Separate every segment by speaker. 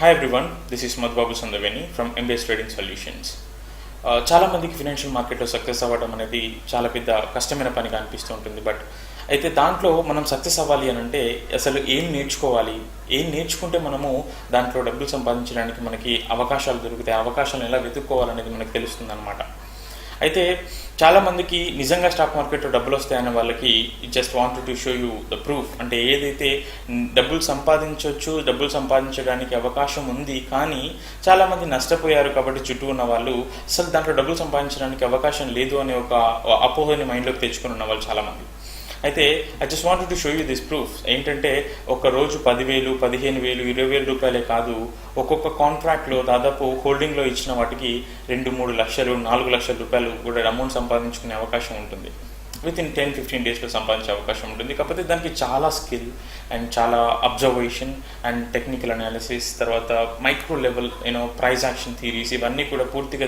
Speaker 1: Hi everyone, this is Madhbabu Sandaveni from MBS Trading Solutions. చాలా మందికి financial మార్కెట్లో success అవ్వడం అనేది చాలా పెద్ద కష్టమైన పనిగా అనిపిస్తూ ఉంటుంది. బట్ అయితే దాంట్లో మనం సక్సెస్ అవ్వాలి అని అంటే అసలు ఏం నేర్చుకోవాలి, ఏం నేర్చుకుంటే మనము దాంట్లో డబ్బులు సంపాదించడానికి మనకి అవకాశాలు దొరుకుతాయి, అవకాశాలను ఎలా వెతుక్కోవాలనేది మనకు తెలుస్తుంది అనమాట. అయితే చాలామందికి నిజంగా స్టాక్ మార్కెట్లో డబ్బులు వస్తాయన్న వాళ్ళకి just wanted to show you the proof. అంటే ఏదైతే డబ్బులు సంపాదించవచ్చు, డబ్బులు సంపాదించడానికి అవకాశం ఉంది, కానీ చాలామంది నష్టపోయారు కాబట్టి చుట్టూ ఉన్న వాళ్ళు అసలు దాంట్లో డబ్బులు సంపాదించడానికి అవకాశం లేదు అనే ఒక అపోహని మైండ్లోకి తెచ్చుకుని ఉన్న వాళ్ళు చాలామంది. అయితే I just wanted to show you this proof. ఏంటంటే ఒక రోజు 10,000, 15,000, 20,000 రూపాయలే కాదు, ఒక్కొక్క కాంట్రాక్ట్లో దాదాపు హోల్డింగ్లో ఇచ్చిన వాటికి 2-3 లక్షలు, 4 లక్షల రూపాయలు కూడా అమౌంట్ సంపాదించుకునే అవకాశం ఉంటుంది. విత్ ఇన్ 10-15 డేస్లో సంపాదించే అవకాశం ఉంటుంది. కాకపోతే దానికి చాలా స్కిల్ అండ్ చాలా అబ్జర్వేషన్ అండ్ టెక్నికల్ అనాలిసిస్, తర్వాత micro level price action theories, ఇవన్నీ కూడా పూర్తిగా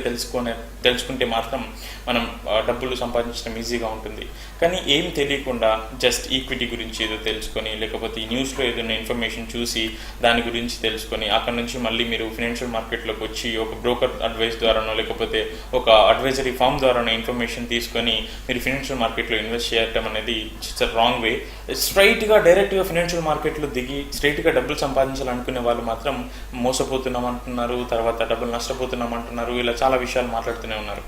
Speaker 1: తెలుసుకుంటే మాత్రం మనం డబ్బులు సంపాదించడం ఈజీగా ఉంటుంది. కానీ ఏం తెలియకుండా జస్ట్ ఈక్విటీ గురించి ఏదో తెలుసుకొని, లేకపోతే ఈ న్యూస్లో ఏదైనా ఇన్ఫర్మేషన్ చూసి దాని గురించి తెలుసుకొని అక్కడ నుంచి మళ్ళీ మీరు ఫినాన్షియల్ మార్కెట్లోకి వచ్చి ఒక బ్రోకర్ అడ్వైస్ ద్వారానో లేకపోతే ఒక అడ్వైజరీ ఫామ్ ద్వారానో ఇన్ఫర్మేషన్ తీసుకొని మీరు ఫినాన్షియల్ మార్కెట్లో ఇన్వెస్ట్ చేయటం అనేది ఇట్స్ అ రాంగ్ వే. స్ట్రైట్గా డైరెక్ట్గా ఫినాన్షియల్ మార్కెట్లో దిగి స్ట్రైట్గా డబ్బులు సంపాదించాలనుకునే వాళ్ళు మాత్రం మోసపోతున్నాం అంటున్నారు, తర్వాత డబ్బులు నష్టపోతున్నాం అంటున్నారు, ఇలా చాలా విషయాలు మాట్లాడుతూనే ఉన్నారు.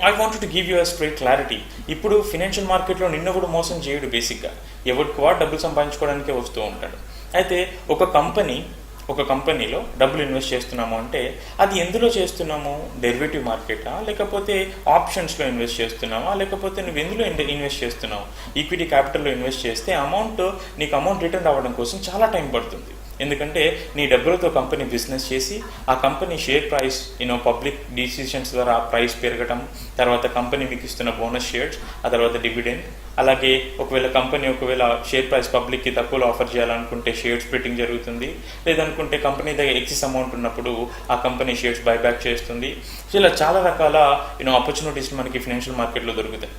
Speaker 1: I wanted to give you a straight clarity. ఇప్పుడు ఫినాన్షియల్ మార్కెట్లో నిన్న కూడా మోసం చేయడు. బేసిక్గా ఎవరికి వాడు డబ్బులు సంపాదించుకోవడానికే వస్తూ ఉంటాడు. అయితే ఒక కంపెనీలో డబ్బులు ఇన్వెస్ట్ చేస్తున్నాము అంటే అది ఎందులో చేస్తున్నాము? డెరివేటివ్ మార్కెటా, లేకపోతే ఆప్షన్స్లో ఇన్వెస్ట్ చేస్తున్నావా, లేకపోతే నువ్వు ఎందులో ఇన్వెస్ట్ చేస్తున్నావు? ఈక్విటీ క్యాపిటల్లో ఇన్వెస్ట్ చేస్తే నీకు అమౌంట్ రిటర్న్ రావడం కోసం చాలా టైం పడుతుంది. ఎందుకంటే నీ డబ్బులతో కంపెనీ బిజినెస్ చేసి ఆ company share price public decisions ద్వారా ఆ ప్రైస్ పెరగటం, తర్వాత కంపెనీ మీకు ఇస్తున్న బోనస్ షేర్స్, ఆ తర్వాత డివిడెండ్, అలాగే ఒకవేళ షేర్ ప్రైస్ పబ్లిక్కి తక్కువలో ఆఫర్ చేయాలనుకుంటే షేర్స్ స్ప్లిట్టింగ్ జరుగుతుంది, లేదనుకుంటే కంపెనీ దగ్గర ఎక్సెస్ అమౌంట్ ఉన్నప్పుడు ఆ కంపెనీ షేర్స్ బైబ్యాక్ చేస్తుంది. సో ఇలా చాలా రకాల ఆపర్చునిటీస్ మనకి ఫినాన్షియల్ మార్కెట్లో దొరుకుతాయి.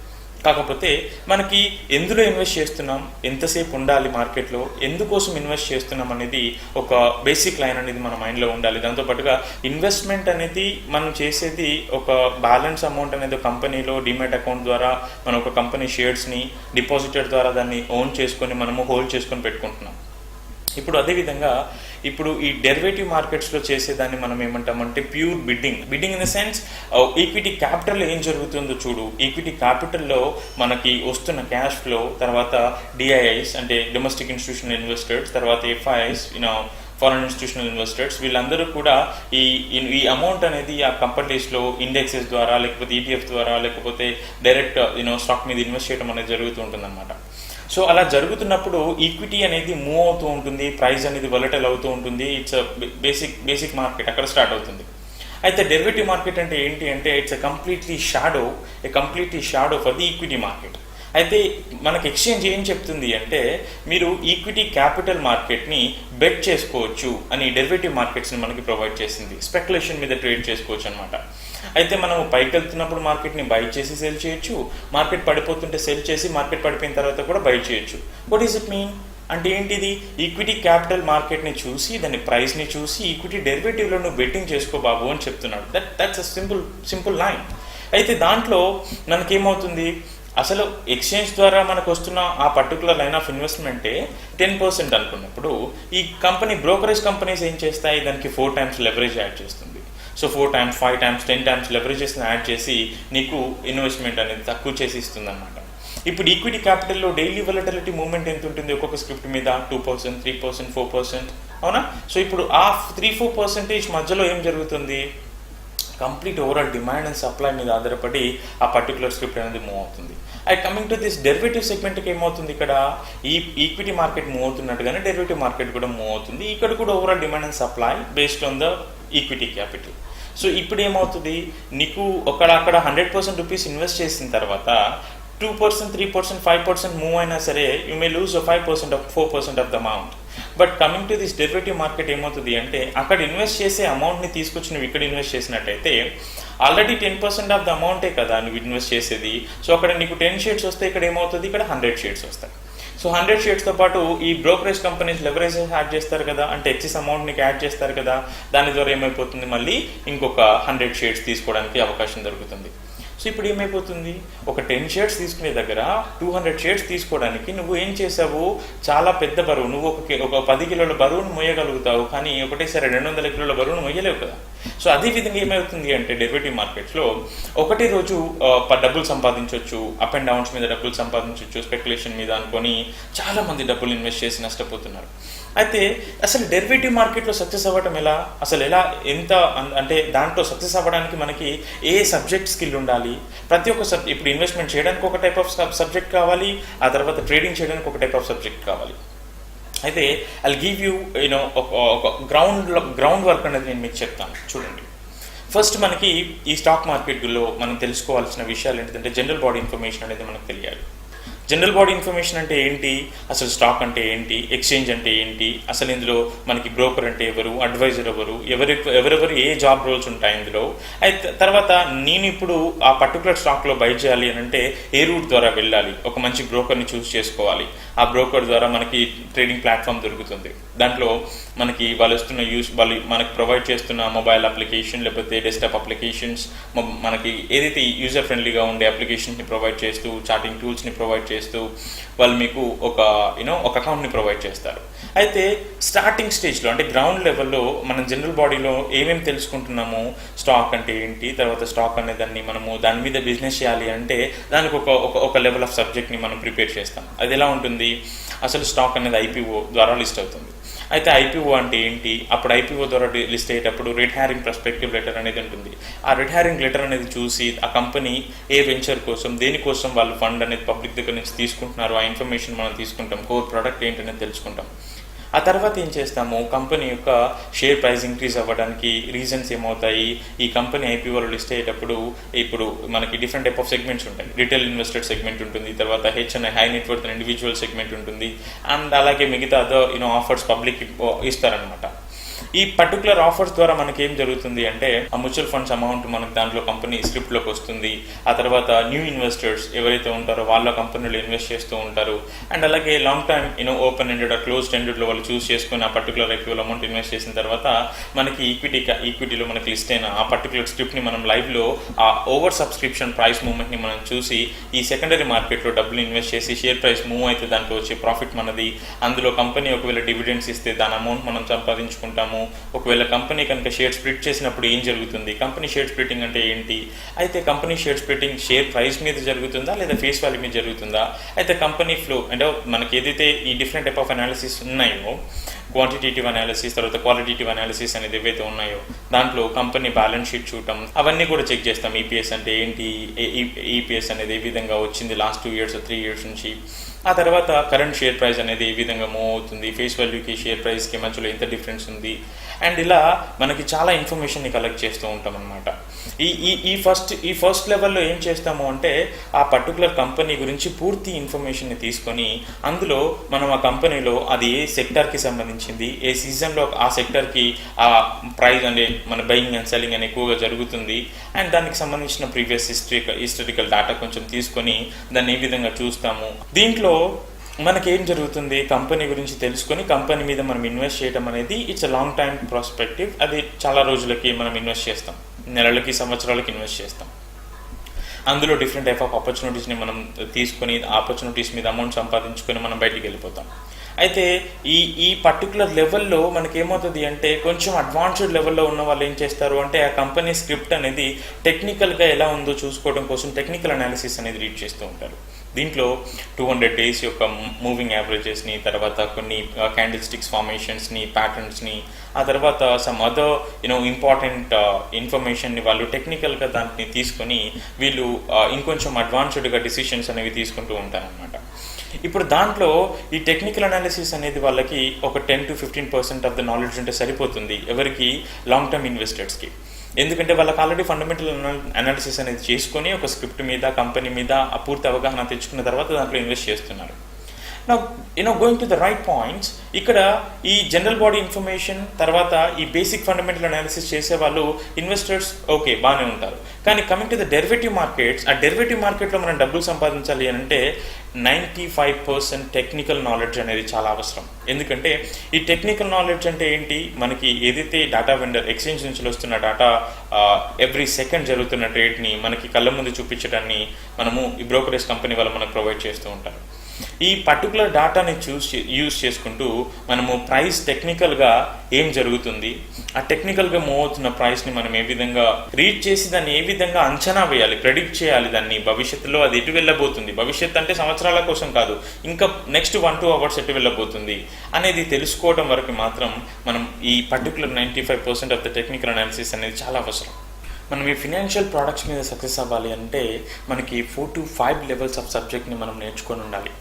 Speaker 1: కాకపోతే మనకి ఎందులో ఇన్వెస్ట్ చేస్తున్నాం, ఎంతసేపు ఉండాలి మార్కెట్లో, ఎందుకోసం ఇన్వెస్ట్ చేస్తున్నాం అనేది ఒక బేసిక్ లైన్ అనేది మన మైండ్లో ఉండాలి. దాంతోపాటుగా ఇన్వెస్ట్మెంట్ అనేది మనం చేసేది ఒక బ్యాలెన్స్ అమౌంట్ అనేది కంపెనీలో డిమాట్ అకౌంట్ ద్వారా మనం ఒక కంపెనీ షేర్స్ని డిపాజిటర్ ద్వారా దాన్ని ఓన్ చేసుకొని మనము హోల్డ్ చేసుకొని పెట్టుకుంటున్నాం. ఇప్పుడు ఈ డెరివేటివ్ మార్కెట్స్లో చేసేదాన్ని మనం ఏమంటామంటే pure bidding in the sense equity క్యాపిటల్లో ఏం జరుగుతుందో చూడు. ఈక్విటీ క్యాపిటల్లో మనకి వస్తున్న క్యాష్ ఫ్లో, తర్వాత డిఐఐస్ అంటే డొమెస్టిక్ ఇన్స్టిట్యూషనల్ ఇన్వెస్టర్స్, తర్వాత ఎఫ్ఐఐస్ ఫారెన్ ఇన్స్టిట్యూషనల్ ఇన్వెస్టర్స్, వీళ్ళందరూ కూడా ఈ అమౌంట్ అనేది ఆ కంపెనీస్లో ఇండెక్సెస్ ద్వారా, లేకపోతే ఈటీఎఫ్ ద్వారా, లేకపోతే డైరెక్ట్ స్టాక్ మీద ఇన్వెస్ట్ చేయడం అనేది జరుగుతూ ఉంటుంది అనమాట. సో అలా జరుగుతున్నప్పుడు ఈక్విటీ అనేది మూవ్ అవుతూ ఉంటుంది, ప్రైస్ అనేది వొలటైల్ అవుతూ ఉంటుంది. ఇట్స్ బేసిక్ మార్కెట్ అక్కడ స్టార్ట్ అవుతుంది. అయితే డెరివేటివ్ మార్కెట్ అంటే ఏంటి అంటే it's a completely shadow for the equity market. అయితే మనకి ఎక్స్చేంజ్ ఏం చెప్తుంది అంటే మీరు ఈక్విటీ క్యాపిటల్ మార్కెట్ని బెట్ చేసుకోవచ్చు అని డెరివేటివ్ మార్కెట్స్ని మనకి ప్రొవైడ్ చేసింది. స్పెక్యులేషన్ మీద ట్రేడ్ చేసుకోవచ్చు అనమాట. అయితే మనం పైకి వెళ్తున్నప్పుడు మార్కెట్ని బై చేసి సెల్ చేయొచ్చు, మార్కెట్ పడిపోతుంటే సెల్ చేసి మార్కెట్ పడిపోయిన తర్వాత కూడా బై చేయొచ్చు. వాట్ ఈస్ ఇట్ మీన్ అంటే ఏంటిది? ఈక్విటీ క్యాపిటల్ మార్కెట్ని చూసి, దాని ప్రైస్ని చూసి ఈక్విటీ డెరివేటివ్లో నువ్వు బెట్టింగ్ చేసుకో బాబు అని చెప్తున్నాడు. That's a simple line. అయితే దాంట్లో మనకేమవుతుంది, అసలు ఎక్స్చేంజ్ ద్వారా మనకు వస్తున్న ఆ పర్టికులర్ లైన్ ఆఫ్ ఇన్వెస్ట్మెంటే 10% అనుకున్నప్పుడు ఈ బ్రోకరేజ్ కంపెనీస్ ఏం చేస్తాయి, దానికి 4 times లెవరేజ్ యాడ్ చేస్తుంది. సో 4 times, 5 times, 10 times లెవరేజెస్ని యాడ్ చేసి నీకు ఇన్వెస్ట్మెంట్ అనేది తక్కువ చేసి ఇస్తుంది అనమాట. ఇప్పుడు ఈక్విటీ క్యాపిటల్లో డైలీ వొలటిలిటీ మూవ్మెంట్ ఎంత ఉంటుంది? ఒక్కొక్క స్క్రిప్ట్ మీద 2%, 3%, 4%, అవునా? సో ఇప్పుడు ఆ 3-4% మధ్యలో ఏం జరుగుతుంది? Complete overall demand and supply మీద ఆధారపడి ఆ పర్టికులర్ స్క్రిప్ట్ అనేది మూవ్ అవుతుంది. కమింగ్ టు దిస్ డెరివేటివ్ సెగ్మెంట్కి ఏమవుతుంది, ఇక్కడ ఈ ఈక్విటీ మార్కెట్ మూవ్ అవుతున్నట్టుగానే డెరివేటివ్ మార్కెట్ కూడా మూవ్ అవుతుంది. ఇక్కడ కూడా overall demand and supply based on the equity క్యాపిటల్. సో ఇప్పుడు ఏమవుతుంది, నీకు అక్కడ 100% రూపీస్ ఇన్వెస్ట్ చేసిన తర్వాత 2%, 3%, 5% మూవ్ అయినా సరే you may lose 5% 4% of the amount. But coming to this derivative market ఏమవుతుంది అంటే అక్కడ ఇన్వెస్ట్ చేసే అమౌంట్ని తీసుకొచ్చి నువ్వు ఇక్కడ ఇన్వెస్ట్ చేసినట్టయితే ఆల్రెడీ 10% ఆఫ్ ద అమౌంటే కదా నువ్వు ఇన్వెస్ట్ చేసేది. సో అక్కడ నీకు 10 షేర్స్ వస్తే ఇక్కడ ఏమవుతుంది, ఇక్కడ 100 షేర్స్ వస్తాయి. సో 100 షేర్స్తో పాటు ఈ బ్రోకరేజ్ కంపెనీస్ లెవరేజెస్ యాడ్ చేస్తారు కదా, అంటే ఎక్సెస్ అమౌంట్ నీకు యాడ్ చేస్తారు కదా, దాని ద్వారా ఏమైపోతుంది, మళ్ళీ ఇంకొక 100 షేర్స్ తీసుకోవడానికి అవకాశం దొరుకుతుంది. సో ఇప్పుడు ఏమైపోతుంది, ఒక 10 షేర్స్ తీసుకునే దగ్గర 200 షేర్స్ తీసుకోవడానికి నువ్వు ఏం చేసావు, చాలా పెద్ద బరువు, నువ్వు ఒక 10 కిలోల బరువును మోయగలుగుతావు, కానీ ఒకటేసారి 200 కిలోల బరువును మోయలేవు కదా. సో అదేవిధంగా ఏమవుతుంది అంటే డెరివేటివ్ మార్కెట్స్లో ఒకటే రోజు డబ్బులు సంపాదించవచ్చు, అప్ అండ్ డౌన్స్ మీద డబ్బులు సంపాదించవచ్చు, స్పెక్యులేషన్ మీద అనుకొని చాలామంది డబ్బులు ఇన్వెస్ట్ చేసి నష్టపోతున్నారు. అయితే అసలు డెరివేటివ్ మార్కెట్లో సక్సెస్ అవ్వడం ఎలా, అసలు ఎలా, ఎంత, అంటే దాంట్లో సక్సెస్ అవ్వడానికి మనకి ఏ సబ్జెక్ట్ స్కిల్ ఉండాలి, ప్రతి ఒక్క ఇప్పుడు ఇన్వెస్ట్మెంట్ చేయడానికి ఒక టైప్ ఆఫ్ సబ్జెక్ట్ కావాలి, ఆ తర్వాత ట్రేడింగ్ చేయడానికి ఒక టైప్ ఆఫ్ సబ్జెక్ట్ కావాలి. అయితే ఐల్ గివ్ యూ ఒక గ్రౌండ్ వర్క్ అనేది నేను మీకు చెప్తాను, చూడండి. ఫస్ట్ మనకి ఈ స్టాక్ మార్కెట్లో మనం తెలుసుకోవాల్సిన విషయాలు ఏంటంటే జనరల్ బాడీ ఇన్ఫర్మేషన్ అనేది మనకు తెలియాలి. జనరల్ బాడీ ఇన్ఫర్మేషన్ అంటే ఏంటి, అసలు స్టాక్ అంటే ఏంటి, ఎక్స్చేంజ్ అంటే ఏంటి, అసలు ఇందులో మనకి బ్రోకర్ అంటే ఎవరు, అడ్వైజర్ ఎవరు, ఎవరెవరు ఏ జాబ్ రోల్స్ ఉంటాయి ఇందులో. అయితే తర్వాత నేను ఇప్పుడు ఆ పర్టికులర్ స్టాక్లో బై చేయాలి అని అంటే ఏ రూట్ ద్వారా వెళ్ళాలి, ఒక మంచి బ్రోకర్ని చూస్ చేసుకోవాలి. ఆ బ్రోకర్ ద్వారా మనకి ట్రేడింగ్ ప్లాట్ఫామ్ దొరుకుతుంది, దాంట్లో మనకి వాళ్ళు మనకి ప్రొవైడ్ చేస్తున్న మొబైల్ అప్లికేషన్ లేకపోతే డెస్క్టాప్ అప్లికేషన్స్, మనకి ఏదైతే యూజర్ ఫ్రెండ్లీగా ఉండే అప్లికేషన్స్ని ప్రొవైడ్ చేస్తూ, చాటింగ్ టూల్స్ని ప్రొవైడ్ చేస్తూ వాళ్ళు మీకు ఒక అకౌంట్ని ప్రొవైడ్ చేస్తారు. అయితే స్టార్టింగ్ స్టేజ్లో అంటే గ్రౌండ్ లెవెల్లో మనం జనరల్ బాడీలో ఏమేమి తెలుసుకుంటున్నాము, స్టాక్ అంటే ఏంటి, తర్వాత స్టాక్ అనే దాన్ని మనము దాని మీద బిజినెస్ చేయాలి అంటే దానికి ఒక లెవెల్ ఆఫ్ సబ్జెక్ట్ని మనం ప్రిపేర్ చేస్తాం. అది ఎలా ఉంటుంది, అసలు స్టాక్ అనేది ఐపీఓ ద్వారా లిస్ట్ అవుతుంది. అయితే ఐపీఓ అంటే ఏంటి, అప్పుడు ఐపీఓ ద్వారా లిస్ట్ అయ్యేటప్పుడు రెడ్ హ్యారింగ్ పర్స్పెక్టివ్ లెటర్ అనేది ఉంటుంది. ఆ రెడ్ హ్యారింగ్ లెటర్ అనేది చూసి ఆ కంపెనీ ఏ వెంచర్ కోసం, దేనికోసం వాళ్ళు ఫండ్ అనేది పబ్లిక్ దగ్గర నుంచి తీసుకుంటున్నారు, ఆ ఇన్ఫర్మేషన్ మనం తీసుకుంటాం, కోర్ ప్రోడక్ట్ ఏంటనేది తెలుసుకుంటాం. ఆ తర్వాత ఏం చేస్తాము, కంపెనీ యొక్క షేర్ ప్రైస్ ఇంక్రీజ్ అవ్వడానికి రీజన్స్ ఏమవుతాయి, ఈ కంపెనీ ఐపీఓలో లిస్ట్ అయ్యేటప్పుడు ఇప్పుడు మనకి డిఫరెంట్ టైప్ ఆఫ్ సెగ్మెంట్స్ ఉంటాయి. రిటైల్ ఇన్వెస్టర్ సెగ్మెంట్ ఉంటుంది, తర్వాత HNI high net worth individual segment ఉంటుంది, అండ్ అలాగే మిగతా ఆఫర్స్ పబ్లిక్ ఇస్తారనమాట. ఈ పర్టికులర్ ఆఫర్స్ ద్వారా మనకి ఏం జరుగుతుంది అంటే ఆ మ్యూచువల్ ఫండ్స్ అమౌంట్ మనకి దాంట్లో కంపెనీ స్క్రిప్ట్లోకి వస్తుంది. ఆ తర్వాత న్యూ ఇన్వెస్టర్స్ ఎవరైతే ఉంటారో వాళ్ళ కంపెనీలో ఇన్వెస్ట్ చేస్తూ ఉంటారు. అండ్ అలాగే long time open ended closed ఎండెడ్లో వాళ్ళు చూస్ చేసుకుని ఆ పర్టికులర్ ఐపీఓలో అమౌంట్ ఇన్వెస్ట్ చేసిన తర్వాత మనకి ఈక్విటీలో మనకి లిస్ట్ అయిన ఆ పర్టికులర్ స్క్రిప్ట్ని మనం లైవ్లో ఆ ఓవర్ సబ్స్క్రిప్షన్ ప్రైస్ మూవ్మెంట్ని మనం చూసి ఈ సెకండరీ మార్కెట్లో డబ్బులు ఇన్వెస్ట్ చేసి షేర్ ప్రైస్ మూవ్ అయితే దాంట్లో వచ్చే ప్రాఫిట్ మనది. అందులో కంపెనీ ఒకవేళ డివిడెండ్స్ ఇస్తే దాని అమౌంట్ మనం సంపాదించుకుంటాము. ఒకవేళ కంపెనీ కనుక షేర్ స్ప్లిట్ చేసినప్పుడు ఏం జరుగుతుంది, కంపెనీ షేర్ స్ప్లిట్టింగ్ అంటే ఏంటి, అయితే company share splitting share price మీద జరుగుతుందా లేదా ఫేస్ వాల్యూ మీద జరుగుతుందా, అయితే కంపెనీ ఫ్లో అంటే మనకి ఏదైతే ఈ డిఫరెంట్ టైప్ ఆఫ్ అనాలిసిస్ ఉన్నాయో, క్వాంటిటేటివ్ అనాలిసిస్ తర్వాత క్వాలిటేటివ్ అనాలిసిస్ అనేది ఏవైతే ఉన్నాయో దాంట్లో కంపెనీ బ్యాలెన్స్ షీట్ చూడటం అవన్నీ కూడా చెక్ చేస్తాం. ఈపీఎస్ అంటే ఏంటి, ఈపీఎస్ అనేది ఏ విధంగా వచ్చింది లాస్ట్ 2 years 3 years నుంచి, ఆ తర్వాత కరెంట్ షేర్ ప్రైస్ అనేది ఏ విధంగా మూవ్ అవుతుంది, ఫేస్ వాల్యూకి షేర్ ప్రైస్కి మధ్యలో ఎంత డిఫరెన్స్ ఉంది, అండ్ ఇలా మనకి చాలా ఇన్ఫర్మేషన్ని కలెక్ట్ చేస్తూ ఉంటాం అనమాట. ఈ ఫస్ట్ లెవెల్లో ఏం చేస్తాము అంటే ఆ పర్టికులర్ కంపెనీ గురించి పూర్తి ఇన్ఫర్మేషన్ని తీసుకొని అందులో మనం ఆ కంపెనీలో అది ఏ సెక్టర్కి సంబంధించింది, ఏ సీజన్లో ఆ సెక్టర్కి ఆ ప్రైస్ అంటే మన బయింగ్ అండ్ సెల్లింగ్ అని ఎక్కువగా జరుగుతుంది, అండ్ దానికి సంబంధించిన ప్రీవియస్ హిస్టరికల్ డేటా కొంచెం తీసుకొని దాన్ని ఏ విధంగా చూస్తాము. దీంట్లో మనకేం జరుగుతుంది, కంపెనీ గురించి తెలుసుకొని కంపెనీ మీద మనం ఇన్వెస్ట్ చేయడం అనేది it's a long time prospective. అది చాలా రోజులకి మనం ఇన్వెస్ట్ చేస్తాం, నెలలకి సంవత్సరాలకి ఇన్వెస్ట్ చేస్తాం. అందులో డిఫరెంట్ టైప్ ఆఫ్ ఆపర్చునిటీస్ని మనం తీసుకొని ఆపర్చునిటీస్ మీద అమౌంట్ సంపాదించుకొని మనం బయటికి వెళ్ళిపోతాం. అయితే ఈ పర్టికులర్ లెవెల్లో మనకేమవుతుంది అంటే కొంచెం అడ్వాన్స్డ్ లెవెల్లో ఉన్న వాళ్ళు ఏం చేస్తారు అంటే ఆ కంపెనీ స్క్రిప్ట్ అనేది టెక్నికల్గా ఎలా ఉందో చూసుకోవడం కోసం టెక్నికల్ అనాలిసిస్ అనేది రీడ్ చేస్తూ ఉంటారు. దీంట్లో 200 days యొక్క మూవింగ్ యావరేజెస్ని, తర్వాత కొన్ని క్యాండిల్ స్టిక్స్ ఫార్మేషన్స్ని, ప్యాటర్న్స్ని, ఆ తర్వాత సమ్ అదర్ ఇంపార్టెంట్ ఇన్ఫర్మేషన్ని వాళ్ళు టెక్నికల్గా దాన్ని తీసుకొని వీళ్ళు ఇంకొంచెం అడ్వాన్స్డ్గా డిసిషన్స్ అనేవి తీసుకుంటూ ఉంటారనమాట. ఇప్పుడు దాంట్లో ఈ టెక్నికల్ అనాలిసిస్ అనేది వాళ్ళకి ఒక 10 to 15% ఆఫ్ ద నాలెడ్జ్ ఉంటే సరిపోతుంది ఎవరికి, లాంగ్ టర్మ్ ఇన్వెస్టర్స్కి. ఎందుకంటే వాళ్ళకి ఆల్రెడీ ఫండమెంటల్ అనాలిసిస్ అనేది చేసుకొని ఒక స్క్రిప్ట్ మీద కంపెనీ మీద ఆ పూర్తి అవగాహన తెచ్చుకున్న తర్వాత దాంట్లో ఇన్వెస్ట్ చేస్తున్నారు. Now going to the right points, ఇక్కడ ఈ జనరల్ బాడీ ఇన్ఫర్మేషన్ తర్వాత ఈ బేసిక్ ఫండమెంటల్ అనాలిసిస్ చేసే వాళ్ళు ఇన్వెస్టర్స్ ఓకే బాగానే ఉంటారు. కానీ coming to the derivative markets, ఆ డెరివేటివ్ మార్కెట్లో మనం డబ్బులు సంపాదించాలి అంటే 95% టెక్నికల్ నాలెడ్జ్ అనేది చాలా అవసరం. ఎందుకంటే ఈ టెక్నికల్ నాలెడ్జ్ అంటే ఏంటి, మనకి ఏదైతే డేటా వెండర్ ఎక్స్చేంజ్ నుంచి వస్తున్న డేటా ఎవ్రీ సెకండ్ జరుగుతున్న ట్రేడ్ని మనకి కళ్ళ ముందు చూపించడాన్ని మనము ఈ బ్రోకరేజ్ కంపెనీ వాళ్ళు మనకు ప్రొవైడ్ చేస్తూ ఉంటారు. ఈ పర్టికులర్ డేటాని యూజ్ చేసుకుంటూ మనము ప్రైస్ టెక్నికల్గా ఏం జరుగుతుంది, ఆ టెక్నికల్గా మూవ్ అవుతున్న ప్రైస్ని మనం ఏ విధంగా రీడ్ చేసి దాన్ని ఏ విధంగా అంచనా వేయాలి, ప్రెడిక్ట్ చేయాలి, దాన్ని భవిష్యత్తులో అది ఎటు వెళ్ళబోతుంది, భవిష్యత్తు అంటే సంవత్సరాల కోసం కాదు, ఇంకా నెక్స్ట్ 1-2 అవర్స్ ఎటు వెళ్ళబోతుంది అనేది తెలుసుకోవడం వరకు మాత్రం మనం ఈ particular 95% of the technical analysis అనేది చాలా అవసరం. మనం ఈ ఫినాన్షియల్ ప్రోడక్ట్స్ మీద సక్సెస్ అవ్వాలి అంటే మనకి 4 to 5 లెవెల్స్ ఆఫ్ సబ్జెక్ట్ని మనం నేర్చుకొని ఉండాలి.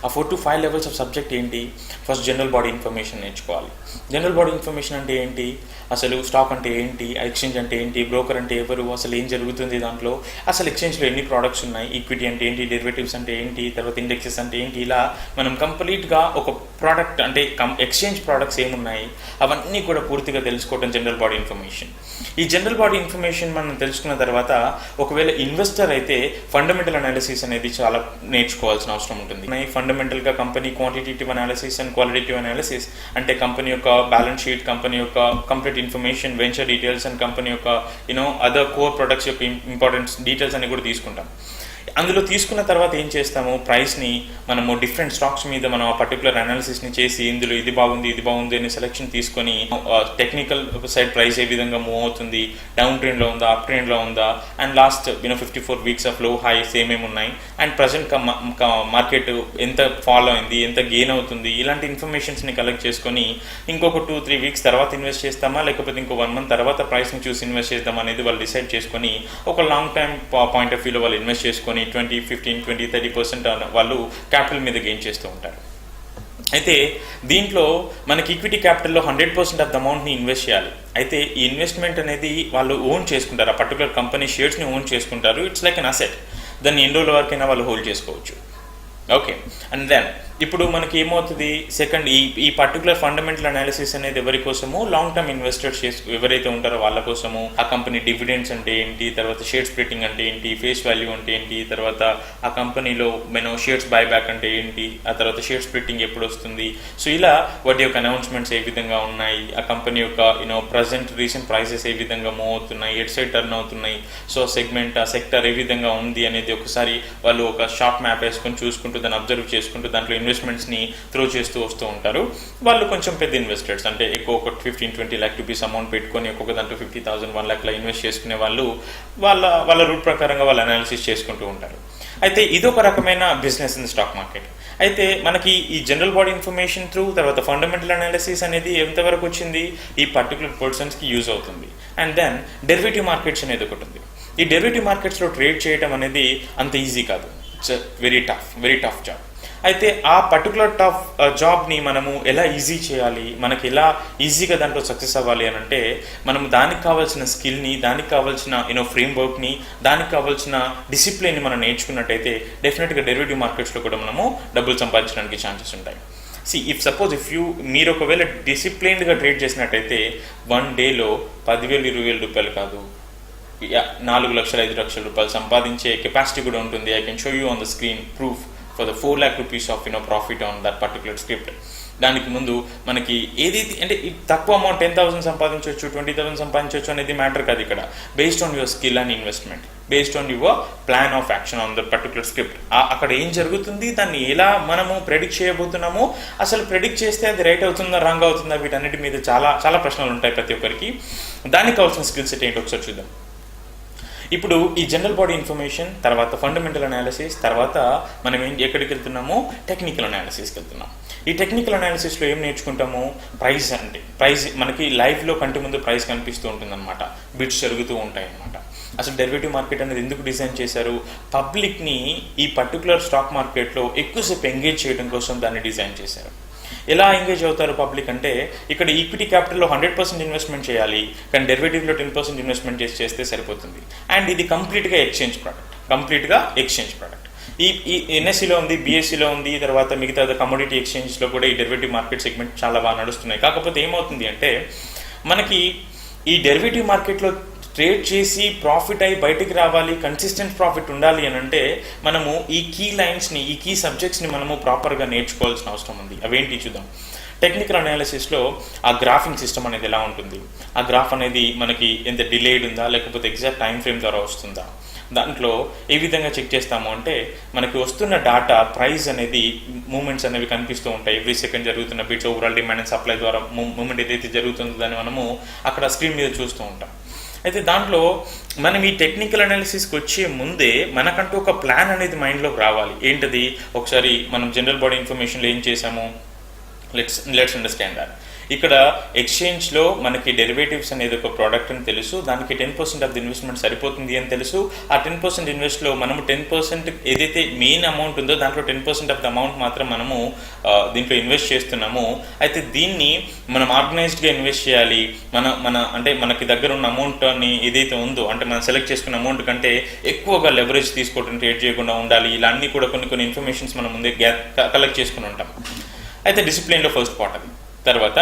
Speaker 1: ఆ 4 to 5 లెవెల్స్ ఆఫ్ సబ్జెక్ట్ ఏంటి? ఫస్ట్ జనరల్ బాడీ ఇన్ఫర్మేషన్ నేర్చుకోవాలి. జనరల్ బాడీ ఇన్ఫర్మేషన్ అంటే ఏంటి, అసలు స్టాక్ అంటే ఏంటి, ఎక్స్చేంజ్ అంటే ఏంటి, బ్రోకర్ అంటే ఎవరు, అసలు ఏం జరుగుతుంది దాంట్లో, అసలు ఎక్స్చేంజ్లో ఎన్ని ప్రోడక్ట్స్ ఉన్నాయి, ఈక్విటీ అంటే ఏంటి, డెరివేటివ్స్ అంటే ఏంటి, తర్వాత ఇండెక్సెస్ అంటే ఏంటి, ఇలా మనం కంప్లీట్గా ఒక ప్రోడక్ట్ అంటే ఎక్స్చేంజ్ ప్రోడక్ట్స్ ఏమున్నాయి అవన్నీ కూడా పూర్తిగా తెలుసుకోవడం జనరల్ బాడీ ఇన్ఫర్మేషన్. ఈ జనరల్ బాడీ ఇన్ఫర్మేషన్ మనం తెలుసుకున్న తర్వాత ఒకవేళ ఇన్వెస్టర్ అయితే ఫండమెంటల్ అనాలిసిస్ అనేది చాలా నేర్చుకోవాల్సిన అవసరం ఉంటుంది. ఫండమెంటల్గా company quantitative analysis and qualitative analysis అంటే కంపెనీ యొక్క బ్యాలెన్స్ షీట్, కంపెనీ యొక్క complete information, venture details and company యొక్క అదర్ కోర్ ప్రొడక్ట్స్ యొక్క ఇంపార్టెంట్ డీటెయిల్స్ అని కూడా తీసుకుంటాం. అందులో తీసుకున్న తర్వాత ఏం చేస్తాము, ప్రైస్ని మనము డిఫరెంట్ స్టాక్స్ మీద మనం ఆ పర్టికులర్ అనాలిసిస్ని చేసి ఇందులో ఇది బాగుంది అని సెలెక్షన్ తీసుకొని టెక్నికల్ సైడ్ ప్రైస్ ఏ విధంగా మూవ్ అవుతుంది, డౌన్ ట్రెండ్లో ఉందా, అప్ ట్రెండ్లో ఉందా, అండ్ లాస్ట్ 54 వీక్స్ ఆఫ్ లో హైస్ ఏమేమి ఉన్నాయి, అండ్ ప్రజెంట్ మార్కెట్ ఎంత ఫాలో అయింది, ఎంత గెయిన్ అవుతుంది, ఇలాంటి ఇన్ఫర్మేషన్స్ని కలెక్ట్ చేసుకొని ఇంకొక 2-3 వీక్స్ తర్వాత ఇన్వెస్ట్ చేస్తామా లేకపోతే ఇంకో 1 month తర్వాత ప్రైస్ని చూసి ఇన్వెస్ట్ చేద్దాం అనేది వాళ్ళు డిసైడ్ చేసుకొని ఒక లాంగ్ టైమ్ పాయింట్ ఆఫ్ వ్యూలో వాళ్ళు ఇన్వెస్ట్ చేసుకొని 20, 15, 20, 30% వాళ్ళు క్యాపిటల్ మీద గెయిన్ చేస్తూ ఉంటారు. అయితే దీంట్లో మనకి ఈక్విటీ క్యాపిటల్లో 100% ఆఫ్ ద అమౌంట్ని ఇన్వెస్ట్ చేయాలి. అయితే ఈ ఇన్వెస్ట్మెంట్ అనేది వాళ్ళు ఓన్ చేసుకుంటారు, ఆ పర్టికులర్ కంపెనీ షేర్స్ని ఓన్ చేసుకుంటారు. ఇట్స్ లైక్ అన్ అసెట్, దాన్ని ఎన్ని రోజుల వరకైనా వాళ్ళు హోల్డ్ చేసుకోవచ్చు. ఓకే, అండ్ దెన్ ఇప్పుడు మనకి ఏమవుతుంది, సెకండ్ ఈ పర్టికులర్ ఫండమెంటల్ అనాలిసిస్ అనేది ఎవరి కోసము, లాంగ్ టర్మ్ ఇన్వెస్టర్స్ ఎవరైతే ఉంటారో వాళ్ళ కోసము. ఆ కంపెనీ డివిడెండ్స్ అంటే ఏంటి, తర్వాత షేర్ స్ప్లిట్టింగ్ అంటే ఏంటి, ఫేస్ వాల్యూ అంటే ఏంటి, తర్వాత ఆ కంపెనీలో షేర్స్ బైబ్యాక్ అంటే ఏంటి, ఆ తర్వాత షేర్ స్ప్లిట్టింగ్ ఎప్పుడు వస్తుంది, సో ఇలా వాటి యొక్క అనౌన్స్మెంట్స్ ఏ విధంగా ఉన్నాయి, ఆ కంపెనీ యొక్క ప్రజెంట్ రీసెంట్ ప్రైసెస్ ఏ విధంగా మూవ్ అవుతున్నాయి, ఎట్ సైడ్ టర్న్ అవుతున్నాయి, సో సెగ్మెంట్ ఆ సెక్టర్ ఏ విధంగా ఉంది అనేది ఒకసారి వాళ్ళు ఒక షార్ట్ మ్యాప్ వేసుకొని చూసుకుంటూ దాన్ని అబ్జర్వ్ చేసుకుంటూ దాంట్లో ఇన్వెస్ట్మెంట్స్ని త్రో చేస్తూ వస్తూ ఉంటారు. వాళ్ళు కొంచెం పెద్ద ఇన్వెస్టర్స్ అంటే ఎక్కువ ఒక 15-20 lakh రూపీస్ అమౌంట్ పెట్టుకొని ఒక్కొక్క దాంట్లో 50,000, 1 lakh ఇన్వెస్ట్ చేసుకునే వాళ్ళు వాళ్ళ రూట్ ప్రకారంగా వాళ్ళు అనాలిసిస్ చేసుకుంటూ ఉంటారు. అయితే ఇదొక రకమైన బిజినెస్ ఇన్ స్టాక్ మార్కెట్. అయితే మనకి ఈ జనరల్ బాడీ ఇన్ఫర్మేషన్ త్రూ తర్వాత ఫండమెంటల్ అనాలిసిస్ అనేది ఎంతవరకు వచ్చింది, ఈ పర్టికులర్ పర్సన్స్కి యూజ్ అవుతుంది. అండ్ దెన్ డెరివేటివ్ మార్కెట్స్ అనేది ఒకటి ఉంది. ఈ డెరివేటివ్ మార్కెట్స్లో ట్రేడ్ చేయడం అనేది అంత ఈజీ కాదు, ఇట్స్ వెరీ టఫ్ జాబ్. అయితే ఆ పర్టికులర్ టఫ్ జాబ్ని మనము ఎలా ఈజీ చేయాలి, మనకి ఎలా ఈజీగా దాంట్లో సక్సెస్ అవ్వాలి అని అంటే మనము దానికి కావాల్సిన స్కిల్ని, దానికి కావాల్సిన ఫ్రేమ్వర్క్ని, దానికి కావాల్సిన డిసిప్లిన్ని మనం నేర్చుకున్నట్టయితే డెఫినెట్గా డెరివేటివ్ మార్కెట్స్లో కూడా మనము డబ్బులు సంపాదించడానికి ఛాన్సెస్ ఉంటాయి. మీరు ఒకవేళ డిసిప్లైన్డ్గా ట్రేడ్ చేసినట్టయితే 1 డేలో 10,000, 20,000 రూపాయలు కాదు, 4 లక్షలు 5 లక్షల రూపాయలు సంపాదించే కెపాసిటీ కూడా ఉంటుంది. I can show you on the screen proof for the 4 lakh rupees of profit on that particular script. దానికి ముందు మనకి ఏదైతే అంటే తక్కువ అమౌంట్ 10,000 సంపాదించవచ్చు, 20,000 సంపాదించవచ్చు అనేది మ్యాటర్ కాదు ఇక్కడ. Based on your skill and investment, based on your plan of action on that particular script. అక్కడ ఏం జరుగుతుంది, దాన్ని ఎలా మనము ప్రెడిక్ట్ చేయబోతున్నామో, అసలు ప్రెడిక్ట్ చేస్తే అది రైట్ అవుతుందా రాంగ్ అవుతుందా, వీటన్నిటి మీద చాలా చాలా ప్రశ్నలు ఉంటాయి ప్రతి ఒక్కరికి. దానికి కావాల్సిన స్కిల్ సెట్ ఏంటో ఒకసారి చూద్దాం. ఇప్పుడు ఈ జనరల్ బాడీ ఇన్ఫర్మేషన్ తర్వాత ఫండమెంటల్ అనాలిసిస్ తర్వాత మనం ఎక్కడికి వెళ్తున్నామో టెక్నికల్ అనాలిసిస్కి వెళ్తున్నాం. ఈ టెక్నికల్ అనాలిసిస్లో ఏం నేర్చుకుంటాము, ప్రైస్ మనకి లైవ్లో కంటి ముందు ప్రైస్ కనిపిస్తూ ఉంటుందన్నమాట, బిడ్స్ జరుగుతూ ఉంటాయి అన్నమాట. అసలు డెరివేటివ్ మార్కెట్ అనేది ఎందుకు డిజైన్ చేశారు, పబ్లిక్ని ఈ పర్టికులర్ స్టాక్ మార్కెట్లో ఎక్కువసేపు ఎంగేజ్ చేయడం కోసం దాన్ని డిజైన్ చేశారు. ఎలా ఎంగేజ్ అవుతారు పబ్లిక్ అంటే, ఇక్కడ ఈక్విటీ క్యాపిటల్లో 100% ఇన్వెస్ట్మెంట్ చేయాలి, కానీ డెరివేటివ్లో 10% ఇన్వెస్ట్మెంట్ చేస్తే సరిపోతుంది. అండ్ ఇది కంప్లీట్గా ఎక్స్చేంజ్ ప్రోడక్ట్. ఈ ఎన్ఎస్సిలో ఉంది, బిఎస్సిలో ఉంది, తర్వాత మిగతా కమోడిటీ ఎక్స్చేంజ్లో కూడా ఈ డెరివేటివ్ మార్కెట్ సెగ్మెంట్ చాలా బాగా నడుస్తున్నాయి. కాకపోతే ఏమవుతుంది అంటే మనకి ఈ డెరివేటివ్ మార్కెట్లో ట్రేడ్ చేసి ప్రాఫిట్ అయి బయటికి రావాలి, కన్సిస్టెంట్ ప్రాఫిట్ ఉండాలి అని అంటే మనము ఈ కీ లైన్స్ని, ఈ కీ సబ్జెక్ట్స్ని మనము ప్రాపర్గా నేర్చుకోవాల్సిన అవసరం ఉంది. అవేంటి చూద్దాం. టెక్నికల్ అనాలిసిస్లో ఆ గ్రాఫింగ్ సిస్టమ్ అనేది ఎలా ఉంటుంది, ఆ గ్రాఫ్ అనేది మనకి ఎంత డిలేడ్ ఉందా లేకపోతే ఎగ్జాక్ట్ టైం ఫ్రేమ్ ద్వారా వస్తుందా, దాంట్లో ఏ విధంగా చెక్ చేస్తాము అంటే మనకి వస్తున్న డాటా ప్రైస్ అనేది మూమెంట్స్ అనేవి కనిపిస్తూ ఉంటాయి. ఎవ్రీ సెకండ్ జరుగుతున్న bits, overall demand and supply ద్వారా మూమెంట్ ఏదైతే జరుగుతుందో దాన్ని మనము అక్కడ స్క్రీన్ మీద చూస్తూ ఉంటాం. అయితే దాంట్లో మనం ఈ టెక్నికల్ అనాలిసిస్కి వచ్చే ముందే మనకంటూ ఒక ప్లాన్ అనేది మైండ్లోకి రావాలి. ఏంటది, ఒకసారి మనం జనరల్ బాడీ ఇన్ఫర్మేషన్లో ఏం చేసాము, లెట్స్ అండర్స్టాండ్ దాట్. ఇక్కడ ఎక్స్చేంజ్లో మనకి డెరివేటివ్స్ అనేది ఒక ప్రోడక్ట్ అని తెలుసు, దానికి 10% ఆఫ్ ది ఇన్వెస్ట్మెంట్ సరిపోతుంది అని తెలుసు. ఆ 10% ఇన్వెస్ట్లో మనము 10% ఏదైతే మెయిన్ అమౌంట్ ఉందో దాంట్లో 10% ఆఫ్ ద అమౌంట్ మాత్రం మనము దీంట్లో ఇన్వెస్ట్ చేస్తున్నాము. అయితే దీన్ని మనం ఆర్గనైజ్డ్గా ఇన్వెస్ట్ చేయాలి. అంటే మనకి దగ్గర ఉన్న అమౌంట్ని ఏదైతే ఉందో, అంటే మనం సెలెక్ట్ చేసుకున్న అమౌంట్ కంటే ఎక్కువగా లెవరేజ్ తీసుకోవడం, ట్రేడ్ చేయకుండా ఉండాలి. ఇలా అన్నీ కూడా కొన్ని ఇన్ఫర్మేషన్స్ మనం ముందే కలెక్ట్ చేసుకుని ఉంటాం. అయితే డిసిప్లిన్లో ఫస్ట్ పార్ట్ అది. తర్వాత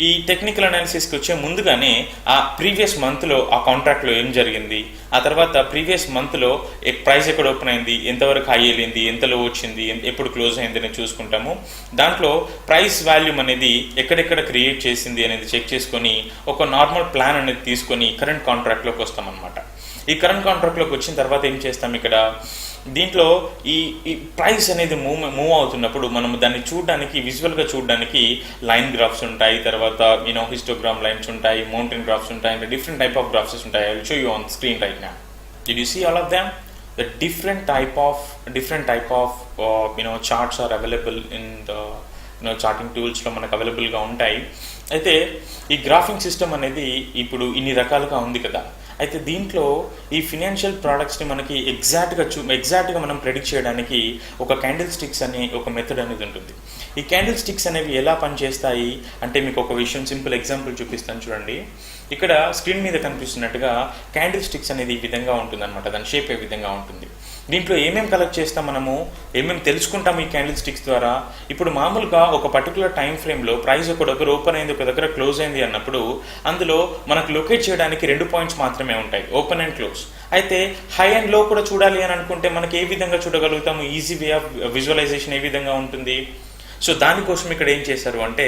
Speaker 1: ఈ టెక్నికల్ అనాలిసిస్కి వచ్చే ముందుగానే ఆ ప్రీవియస్ మంత్లో ఆ కాంట్రాక్ట్లో ఏం జరిగింది, ఆ తర్వాత ప్రీవియస్ మంత్లో ప్రైస్ ఎక్కడ ఓపెన్ అయింది, ఎంతవరకు హై వెళ్ళింది, ఎంతలో వచ్చింది, ఎప్పుడు క్లోజ్ అయింది అనేది చూసుకుంటాము. దాంట్లో ప్రైస్ వాల్యూమ్ అనేది ఎక్కడెక్కడ క్రియేట్ చేసింది అనేది చెక్ చేసుకొని ఒక నార్మల్ ప్లాన్ అనేది తీసుకొని కరెంట్ కాంట్రాక్ట్లోకి వస్తామన్నమాట. ఈ కరెంట్ కాంట్రాక్ట్లోకి వచ్చిన తర్వాత ఏం చేస్తాం, ఇక్కడ దీంట్లో ఈ ప్రైస్ అనేది మూవ్ అవుతున్నప్పుడు మనం దాన్ని చూడడానికి, విజువల్గా చూడడానికి లైన్ గ్రాఫ్స్ ఉంటాయి, తర్వాత హిస్టోగ్రామ్ లైన్స్ ఉంటాయి, మౌంటైన్ గ్రాఫ్స్ ఉంటాయి, అంటే డిఫరెంట్ టైప్ ఆఫ్ గ్రాఫ్స్ ఉంటాయి. I will show you on screen right now. Did you see all of them? The different type of charts are available in the charting టూల్స్లో మనకు అవైలబుల్గా ఉంటాయి. అయితే ఈ గ్రాఫింగ్ సిస్టమ్ అనేది ఇప్పుడు ఇన్ని రకాలుగా ఉంది కదా. అయితే దీంట్లో ఈ ఫినాన్షియల్ ప్రోడక్ట్స్ని మనకి ఎగ్జాక్ట్గా మనం ప్రెడిక్ట్ చేయడానికి ఒక క్యాండిల్ స్టిక్స్ అనే ఒక మెథడ్ అనేది ఉంటుంది. ఈ క్యాండిల్ స్టిక్స్ అనేవి ఎలా పనిచేస్తాయి అంటే మీకు ఒక విషయం, సింపుల్ ఎగ్జాంపుల్ చూపిస్తాను చూడండి. ఇక్కడ స్క్రీన్ మీద కనిపిస్తున్నట్టుగా క్యాండిల్ స్టిక్స్ అనేది ఈ విధంగా ఉంటుంది అనమాట. దాని షేప్ ఏ విధంగా ఉంటుంది. దీంట్లో ఏమేమి కలెక్ట్ చేస్తాం, మనము ఏమేమి తెలుసుకుంటాం ఈ క్యాండిల్ స్టిక్స్ ద్వారా. ఇప్పుడు మామూలుగా ఒక పర్టికులర్ టైం ఫ్రేమ్లో ప్రైస్ ఒక దగ్గర ఓపెన్ అయింది, ఒక దగ్గర క్లోజ్ అయింది అన్నప్పుడు అందులో మనకు లొకేట్ చేయడానికి 2 పాయింట్స్ మాత్రమే ఉంటాయి, ఓపెన్ అండ్ క్లోజ్. అయితే హై అండ్ లో కూడా చూడాలి అని అనుకుంటే మనకి ఏ విధంగా చూడగలుగుతాము, ఈజీ వే ఆఫ్ విజువలైజేషన్ ఏ విధంగా ఉంటుంది. సో దానికోసం ఇక్కడ ఏం చేశారు అంటే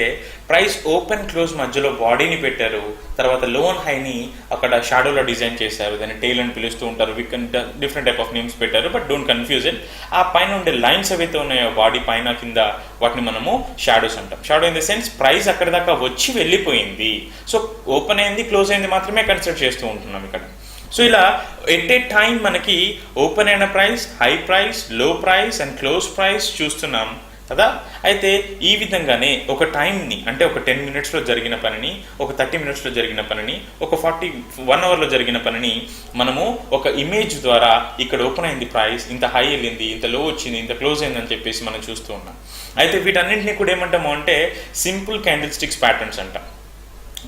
Speaker 1: ప్రైస్ ఓపెన్ క్లోజ్ మధ్యలో బాడీని పెట్టారు, తర్వాత లో అండ్ హైని అక్కడ షాడోలో డిజైన్ చేశారు. దాన్ని టెయిల్ అని పిలుస్తూ ఉంటారు, డిఫరెంట్ టైప్ ఆఫ్ నేమ్స్ పెట్టారు, బట్ డోంట్ కన్ఫ్యూజ్ ఇట్. ఆ పైన ఉండే లైన్స్ ఏవైతే ఉన్నాయో బాడీ పైన కింద, వాటిని మనము షాడోస్ అంటాం. Shadow in the sense price అక్కడ దాకా వచ్చి వెళ్ళిపోయింది, సో ఓపెన్ అయింది క్లోజ్ అయింది మాత్రమే కన్సిడర్ చేస్తూ ఉంటున్నాం ఇక్కడ. సో ఇలా ఎట్ ఏ టైం మనకి ఓపెన్ అయిన ప్రైస్, హై ప్రైస్, లో ప్రైస్ అండ్ క్లోజ్ ప్రైస్ చూస్తున్నాం కదా. అయితే ఈ విధంగానే ఒక టైంని, అంటే ఒక 10 మినిట్స్లో జరిగిన పనిని, ఒక 30 మినిట్స్లో జరిగిన పనిని, ఒక 1 అవర్లో జరిగిన పనిని మనము ఒక ఇమేజ్ ద్వారా ఇక్కడ ఓపెన్ అయింది ప్రైస్, ఇంత హై వెళ్ళింది, ఇంత లో వచ్చింది, ఇంత క్లోజ్ అయింది అని చెప్పేసి మనం చూస్తూ ఉన్నాం. అయితే వీటన్నింటినీ కూడా ఏమంటాము అంటే సింపుల్ క్యాండిల్ స్టిక్స్ ప్యాటర్న్స్ అంటాం.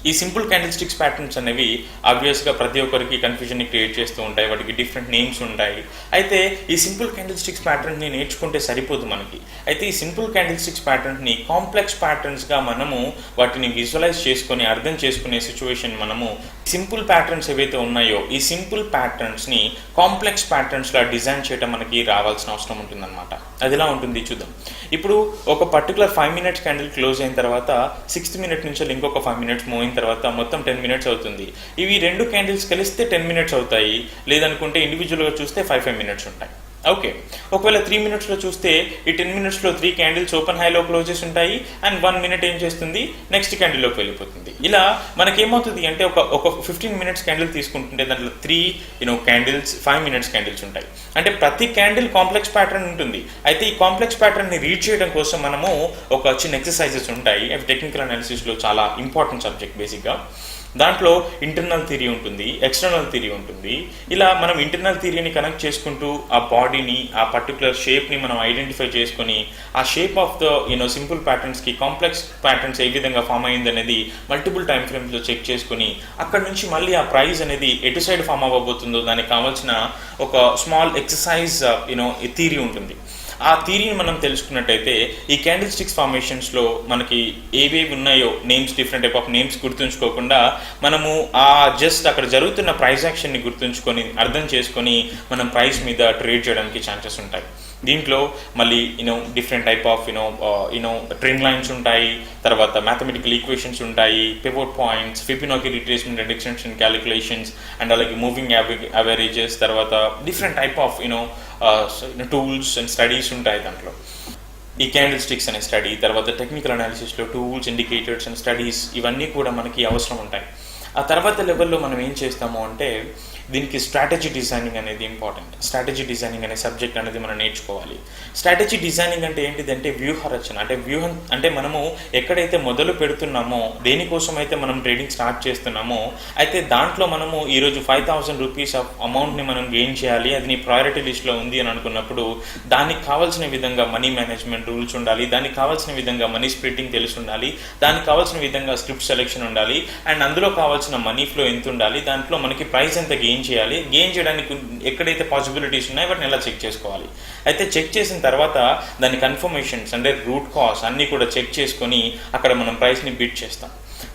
Speaker 1: ఈ సింపుల్ క్యాండిల్ స్టిక్స్ ప్యాటర్న్స్ అనేవి ఆబ్వియస్గా ప్రతి ఒక్కరికి కన్ఫ్యూజన్ని క్రియేట్ చేస్తూ ఉంటాయి, వాటికి డిఫరెంట్ నేమ్స్ ఉంటాయి. అయితే ఈ సింపుల్ క్యాండిల్ స్టిక్స్ ప్యాటర్న్ని నేర్చుకుంటే సరిపోదు మనకి. అయితే ఈ సింపుల్ క్యాండిల్ స్టిక్స్ ప్యాటర్న్ని కాంప్లెక్స్ ప్యాటర్న్స్గా మనము వాటిని విజువలైజ్ చేసుకొని అర్థం చేసుకునే సిచ్యువేషన్, మనము సింపుల్ ప్యాటర్న్స్ ఏవైతే ఉన్నాయో ఈ సింపుల్ ప్యాటర్న్స్ని కాంప్లెక్స్ ప్యాటర్న్స్లా డిజైన్ చేయడం మనకి రావాల్సిన అవసరం ఉంటుందన్నమాట. అది ఎలా ఉంటుంది చూద్దాం. ఇప్పుడు ఒక పర్టికులర్ 5 మినిట్స్ క్యాండిల్ క్లోజ్ అయిన తర్వాత 6th మినిట్ నుంచి ఇంకొక 5 మినిట్స్ మూవ్ అయిన తర్వాత మొత్తం 10 మినిట్స్ అవుతుంది. ఇవి 2 క్యాండిల్స్ కలిస్తే 10 మినిట్స్ అవుతాయి, లేదనుకుంటే ఇండివిజువల్గా చూస్తే 5 మినిట్స్ ఉంటాయి. ఓకే, ఒకవేళ 3 మినిట్స్లో చూస్తే ఈ 10 మినిట్స్లో 3 క్యాండిల్స్ ఓపెన్ హైలో క్లోజెస్ ఉంటాయి అండ్ 1 మినిట్ ఏం చేస్తుంది, నెక్స్ట్ క్యాండిల్లోకి వెళ్ళిపోతుంది. ఇలా మనకేమవుతుంది అంటే ఒక 15 మినిట్స్ క్యాండిల్ తీసుకుంటుంటే దాంట్లో 3 క్యాండిల్స్ 5 మినిట్స్ క్యాండిల్స్ ఉంటాయి. అంటే ప్రతి క్యాండిల్ కాంప్లెక్స్ ప్యాటర్న్ ఉంటుంది. అయితే ఈ కాంప్లెక్స్ ప్యాటర్న్ని రీడ్ చేయడం కోసం మనము ఒక చిన్న ఎక్సర్సైజెస్ ఉంటాయి. అవి టెక్నికల్ అనాలిసిస్లో చాలా ఇంపార్టెంట్ సబ్జెక్ట్. బేసిక్గా దాంట్లో ఇంటర్నల్ థియరీ ఉంటుంది, ఎక్స్టర్నల్ థియరీ ఉంటుంది. ఇలా మనం ఇంటర్నల్ థియరీని కనెక్ట్ చేసుకుంటూ ఆ బాడీని, ఆ పర్టికులర్ షేప్ని మనం ఐడెంటిఫై చేసుకొని ఆ షేప్ ఆఫ్ ద సింపుల్ ప్యాటర్న్స్కి కాంప్లెక్స్ ప్యాటర్న్స్ ఏ విధంగా ఫామ్ అయ్యింది అనేది మల్టిపుల్ టైం ఫ్రేమ్స్లో చెక్ చేసుకుని అక్కడ నుంచి మళ్ళీ ఆ ప్రైస్ అనేది ఎటు సైడ్ ఫామ్ అవ్వబోతుందో దానికి కావాల్సిన ఒక స్మాల్ ఎక్సర్సైజ్ థియరీ ఉంటుంది. ఆ థియరీని మనం తెలుసుకున్నట్టయితే ఈ క్యాండిల్ స్టిక్స్ ఫార్మేషన్స్లో మనకి ఏవేవి ఉన్నాయో names, different type of names గుర్తుంచుకోకుండా మనము ఆ జస్ట్ అక్కడ జరుగుతున్న ప్రైస్ యాక్షన్ని గుర్తుంచుకొని అర్థం చేసుకొని మనం ప్రైస్ మీద ట్రేడ్ చేయడానికి ఛాన్సెస్ ఉంటాయి. దీంట్లో మళ్ళీ different type of trend lines ఉంటాయి, తర్వాత మ్యాథమెటికల్ ఈక్వేషన్స్ ఉంటాయి, pivot points, Fibonacci retracement and extension calculations and అలాగే మూవింగ్ యావరేజెస్, తర్వాత different type of tools and studies ఉంటాయి దాంట్లో. ఈ క్యాండిల్ స్టిక్స్ అనే స్టడీ, తర్వాత టెక్నికల్ అనాలిసిస్లో టూల్స్, ఇండికేటర్స్ అండ్ స్టడీస్ ఇవన్నీ కూడా మనకి అవసరం ఉంటాయి. ఆ తర్వాత లెవెల్లో మనం ఏం చేస్తాము అంటే దీనికి స్ట్రాటజీ డిజైనింగ్ అనేది ఇంపార్టెంట్. స్ట్రాటజీ డిజైనింగ్ అనే సబ్జెక్ట్ అనేది మనం నేర్చుకోవాలి. స్ట్రాటజీ డిజైనింగ్ అంటే ఏంటిదంటే వ్యూహ రచన. వ్యూహం అంటే మనము ఎక్కడైతే మొదలు పెడుతున్నామో, దేనికోసం అయితే మనం ట్రేడింగ్ స్టార్ట్ చేస్తున్నామో, అయితే దాంట్లో మనము ఈరోజు 5,000 రూపీస్ ఆఫ్ అమౌంట్ని మనం గెయిన్ చేయాలి, అది నీ ప్రయారిటీ లిస్ట్లో ఉంది అని అనుకున్నప్పుడు దానికి కావాల్సిన విధంగా మనీ మేనేజ్మెంట్ రూల్స్ ఉండాలి, దానికి కావాల్సిన విధంగా మనీ స్ప్లిట్టింగ్ తెలిసి ఉండాలి, దానికి కావాల్సిన విధంగా స్క్రిప్ట్ సెలెక్షన్ ఉండాలి, అండ్ అందులో కావాల్సిన మనీ ఫ్లో ఎంత ఉండాలి, దాంట్లో మనకి ప్రైస్ ఎంత గెయిన్ చేయాలి, గెయిన్ చేయడానికి ఎక్కడైతే పాసిబిలిటీస్ ఉన్నాయో వాటిని ఎలా చెక్ చేసుకోవాలి. అయితే చెక్ చేసిన తర్వాత దాని కన్ఫర్మేషన్స్ అంటే రూట్ కాస్ అన్నీ కూడా చెక్ చేసుకొని అక్కడ మనం ప్రైస్ని బిడ్ చేస్తాం.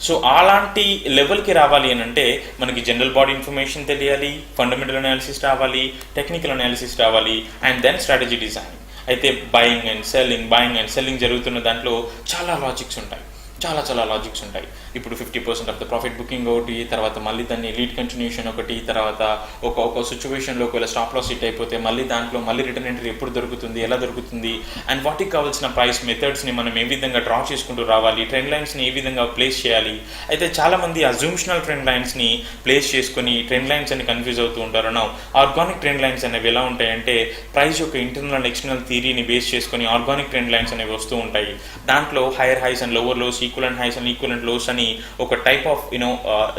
Speaker 1: సో అలాంటి లెవెల్కి రావాలి అని అంటే మనకి జనరల్ బాడీ ఇన్ఫర్మేషన్ తెలియాలి, ఫండమెంటల్ అనాలిసిస్ రావాలి, టెక్నికల్ అనాలిసిస్ రావాలి, అండ్ దెన్ స్ట్రాటజీ డిజైనింగ్. అయితే బయింగ్ అండ్ సెల్లింగ్ జరుగుతున్న దాంట్లో చాలా లాజిక్స్ ఉంటాయి. ఇప్పుడు 50% ఆఫ్ ద ప్రాఫిట్ బుకింగ్ ఒకటి, తర్వాత మళ్ళీ దాన్ని లీడ్ కంటిన్యూషన్ ఒకటి, తర్వాత ఒక సిచ్యువేషన్లో ఒకవేళ స్టాప్ లాస్ హిట్ అయిపోతే మళ్ళీ దాంట్లో మళ్ళీ రిటర్న్ ఎంట్రీ ఎప్పుడు దొరుకుతుంది, ఎలా దొరుకుతుంది, అండ్ వాటికి కావాల్సిన ప్రైస్ మెథడ్స్ని మనం ఏ విధంగా డ్రా చేసుకుంటూ రావాలి, ట్రెండ్ లైన్స్ని ఏ విధంగా ప్లేస్ చేయాలి. అయితే చాలామంది అజూమ్షనల్ ట్రెండ్ లైన్స్ని ప్లేస్ చేసుకొని ట్రెండ్ లైన్స్ అని కన్ఫ్యూజ్ అవుతూ ఉంటారు. ఆర్గానిక్ ట్రెండ్ లైన్స్ అనేవి ఎలా ఉంటాయంటే ప్రైస్ యొక్క ఇంటర్నల్ అండ్ ఎక్స్టర్నల్ థియరీని బేస్ చేసుకొని ఆర్గానిక్ ట్రెండ్ లైన్స్ అనేవి వస్తూ ఉంటాయి. దాంట్లో higher highs and lower lows, equivalent highs and equivalent lows అని ఒక టైప్ ఆఫ్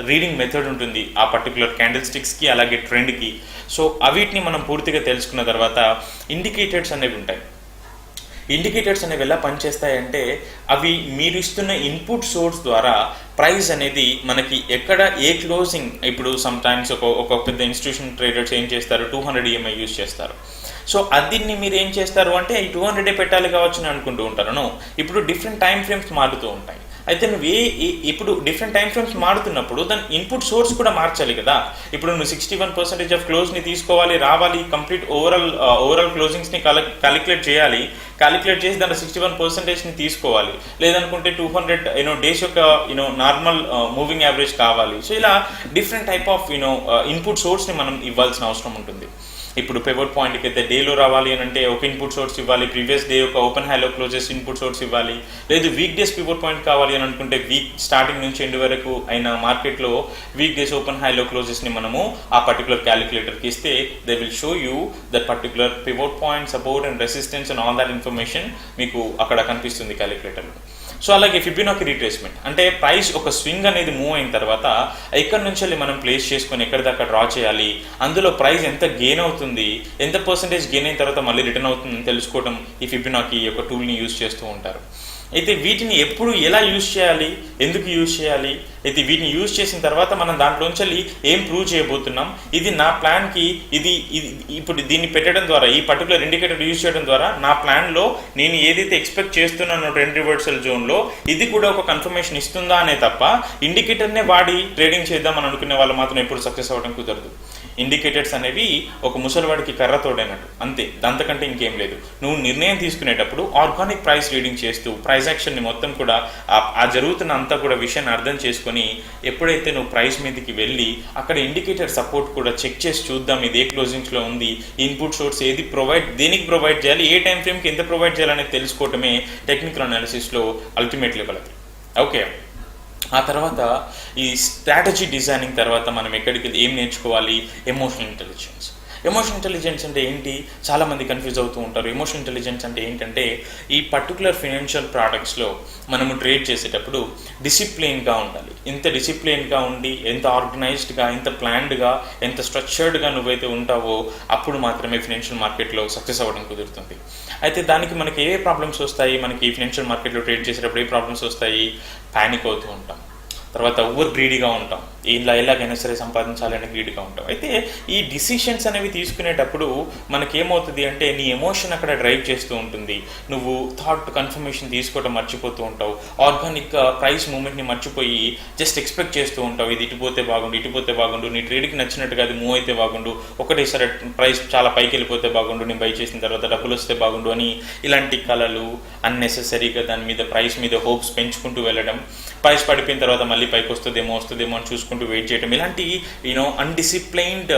Speaker 1: రీడింగ్ మెథడ్ ఉంటుంది ఆ పర్టికులర్ క్యాండిల్ స్టిక్స్కి అలాగే ట్రెండ్కి. సో అవిటిని మనం పూర్తిగా తెలుసుకున్న తర్వాత ఇండికేటర్స్ అనేవి ఉంటాయి. ఇండికేటర్స్ అనేవి ఎలా పనిచేస్తాయంటే అవి మీరు ఇస్తున్న ఇన్పుట్ సోర్స్ ద్వారా ప్రైస్ అనేది మనకి ఎక్కడ ఏ క్లోజింగ్, ఇప్పుడు సమ్ టైమ్స్ ఒక పెద్ద ఇన్స్టిట్యూషన్ ట్రేడర్స్ ఏం చేస్తారు, 200 EMI యూజ్ చేస్తారు. సో అదిని మీరు ఏం చేస్తారు అంటే ఈ 200 పెట్టాలి కావచ్చు అని అనుకుంటూ ఉంటారు. ఇప్పుడు డిఫరెంట్ టైం ఫ్రేమ్స్ మారుతూ ఉంటాయి. అయితే నువ్వు ఇప్పుడు డిఫరెంట్ టైం ఫ్రేమ్స్ మారుతున్నప్పుడు దాని ఇన్పుట్ సోర్స్ కూడా మార్చాలి కదా. ఇప్పుడు నువ్వు 61% ఆఫ్ క్లోజ్ని తీసుకోవాలి, రావాలి, కంప్లీట్ ఓవరాల్ క్లోజింగ్స్ని క్యాలిక్యులేట్ చేయాలి, క్యాలిక్యులేట్ చేసి దాంట్లో 61%ని తీసుకోవాలి, లేదనుకుంటే 200 డేస్ యొక్క నార్మల్ మూవింగ్ యావరేజ్ కావాలి. సో ఇలా డిఫరెంట్ టైప్ ఆఫ్ ఇన్పుట్ సోర్స్ని మనం ఇవ్వాల్సిన అవసరం ఉంటుంది. ఇప్పుడు పివట్ పాయింట్కి అయితే డేలో రావాలి అని అంటే ఒక ఇన్పుట్ సోర్స్ ఇవ్వాలి, ప్రీవియస్ డే యొక్క ఓపెన్ హైలో క్లోజెస్ ఇన్పుట్ సోర్స్ ఇవ్వాలి, లేదు వీక్ డేస్ పివట్ పాయింట్ కావాలి అని అనుకుంటే వీక్ స్టార్టింగ్ నుంచి ఎండ్ వరకు అయిన మార్కెట్లో వీక్ డేస్ ఓపెన్ హైలో క్లోజెస్ని మనము ఆ పర్టికులర్ క్యాలిక్యులేటర్కి ఇస్తే they will show you that particular pivot point, support and resistance and all that information మీకు అక్కడ కనిపిస్తుంది క్యాలిక్యులేటర్లో. సో అలాగే ఫిబొనాకీ రిట్రేస్మెంట్ అంటే ప్రైస్ ఒక స్వింగ్ అనేది మూవ్ అయిన తర్వాత ఎక్కడి నుంచి వెళ్ళి మనం ప్లేస్ చేసుకొని ఎక్కడి దాకా డ్రా చేయాలి, అందులో ప్రైస్ ఎంత గెయిన్ అవుతుంది, ఎంత పర్సెంటేజ్ గెయిన్ అయిన తర్వాత మళ్ళీ రిటర్న్ అవుతుందని తెలుసుకోవడం ఈ ఫిబొనాకీ యొక్క టూల్ని యూజ్ చేస్తూ ఉంటారు. అయితే వీటిని ఎప్పుడు ఎలా యూజ్ చేయాలి, ఎందుకు యూజ్ చేయాలి, అయితే వీటిని యూజ్ చేసిన తర్వాత మనం దాంట్లోంచి ఏం ప్రూవ్ చేయబోతున్నాం, ఇది నా ప్లాన్కి ఇది ఇప్పుడు దీన్ని పెట్టడం ద్వారా ఈ పర్టికులర్ ఇండికేటర్ యూజ్ చేయడం ద్వారా నా ప్లాన్లో నేను ఏదైతే ఎక్స్పెక్ట్ చేస్తున్నానో ట్రెండ్ రివర్సల్ జోన్లో ఇది కూడా ఒక కన్ఫర్మేషన్ ఇస్తుందా అనే తప్ప ఇండికేటర్నే వాడి ట్రేడింగ్ చేద్దామని అనుకునే వాళ్ళు మాత్రం ఎప్పుడు సక్సెస్ అవ్వడం కుదరదు. ఇండికేటర్స్ అనేవి ఒక ముసలివాడికి కర్ర తోడైనట్టు, అంతే, దాంతకంటే ఇంకేం లేదు. నువ్వు నిర్ణయం తీసుకునేటప్పుడు ఆర్గానిక్ ప్రైస్ రీడింగ్ చేస్తూ ప్రైస్ యాక్షన్ని మొత్తం కూడా ఆ జరుగుతున్న అంతా కూడా విషయాన్ని అర్థం చేసుకొని ఎప్పుడైతే నువ్వు ప్రైస్ మీదకి వెళ్ళి అక్కడ ఇండికేటర్ సపోర్ట్ కూడా చెక్ చేసి చూద్దాం ఇది ఏ క్లోజింగ్స్లో ఉంది, ఇన్పుట్ సోర్స్ ఏది దేనికి ప్రొవైడ్ చేయాలి, ఏ టైం ఫ్రేమ్కి ఎంత ప్రొవైడ్ చేయాలనేది తెలుసుకోవటమే టెక్నికల్ అనాలిసిస్లో అల్టిమేట్ లెవెల్ అది. ఓకే, ఆ తర్వాత ఈ స్ట్రాటజీ డిజైనింగ్ తర్వాత మనం ఎక్కడికి ఏం నేర్చుకోవాలి, ఎమోషనల్ ఇంటెలిజెన్స్. ఎమోషనల్ ఇంటెలిజెన్స్ అంటే ఏంటి, చాలామంది కన్ఫ్యూజ్ అవుతూ ఉంటారు. ఎమోషనల్ ఇంటెలిజెన్స్ అంటే ఏంటంటే ఈ పర్టికులర్ ఫైనాన్షియల్ ప్రోడక్ట్స్లో మనము ట్రేడ్ చేసేటప్పుడు డిసిప్లిన్గా ఉండాలి. ఎంత డిసిప్లిన్గా ఉండి, ఎంత ఆర్గనైజ్డ్గా, ఎంత ప్లాన్డ్గా, ఎంత స్ట్రక్చర్డ్గా నువ్వైతే ఉంటావో అప్పుడు మాత్రమే ఫైనాన్షియల్ మార్కెట్లో సక్సెస్ అవ్వడం కుదురుతుంది. అయితే దానికి మనకి ఏ ప్రాబ్లమ్స్ వస్తాయి, మనకి ఫైనాన్షియల్ మార్కెట్లో ట్రేడ్ చేసేటప్పుడు ఏ ప్రాబ్లమ్స్ వస్తాయి, ప్యానిక్ అవుతూ ఉంటాం, తర్వాత ఓవర్ గ్రీడీగా ఉంటాం, ఇలా ఎలాగైనా సరే సంపాదించాలని గ్రీడ్గా ఉంటావు. అయితే ఈ డిసిషన్స్ అనేవి తీసుకునేటప్పుడు మనకేమవుతుంది అంటే నీ ఎమోషన్ అక్కడ డ్రైవ్ చేస్తూ ఉంటుంది. నువ్వు థాట్ కన్ఫర్మేషన్ తీసుకోవడం మర్చిపోతూ ఉంటావు. ఆర్గానిక్ ప్రైస్ మూమెంట్ని మర్చిపోయి జస్ట్ ఎక్స్పెక్ట్ చేస్తూ ఉంటావు. ఇది ఇటుపోతే బాగుండు, నీ ట్రేడ్కి నచ్చినట్టుగా అది మూవ్ అయితే బాగుండు, ఒకటేసారి ప్రైస్ చాలా పైకి వెళ్ళిపోతే బాగుండు, నేను బై చేసిన తర్వాత డబ్బులు వస్తే బాగుండు అని ఇలాంటి కళలు అన్నెసెసరీగా దాని మీద ప్రైస్ మీద హోప్స్ పెంచుకుంటూ వెళ్ళడం, ప్రైస్ పడిపోయిన తర్వాత మళ్ళీ పైకి వస్తుందేమో అని చూసుకుంటూ వెయిట్ చేయడం, ఇలాంటి అన్డిసిప్లైన్డ్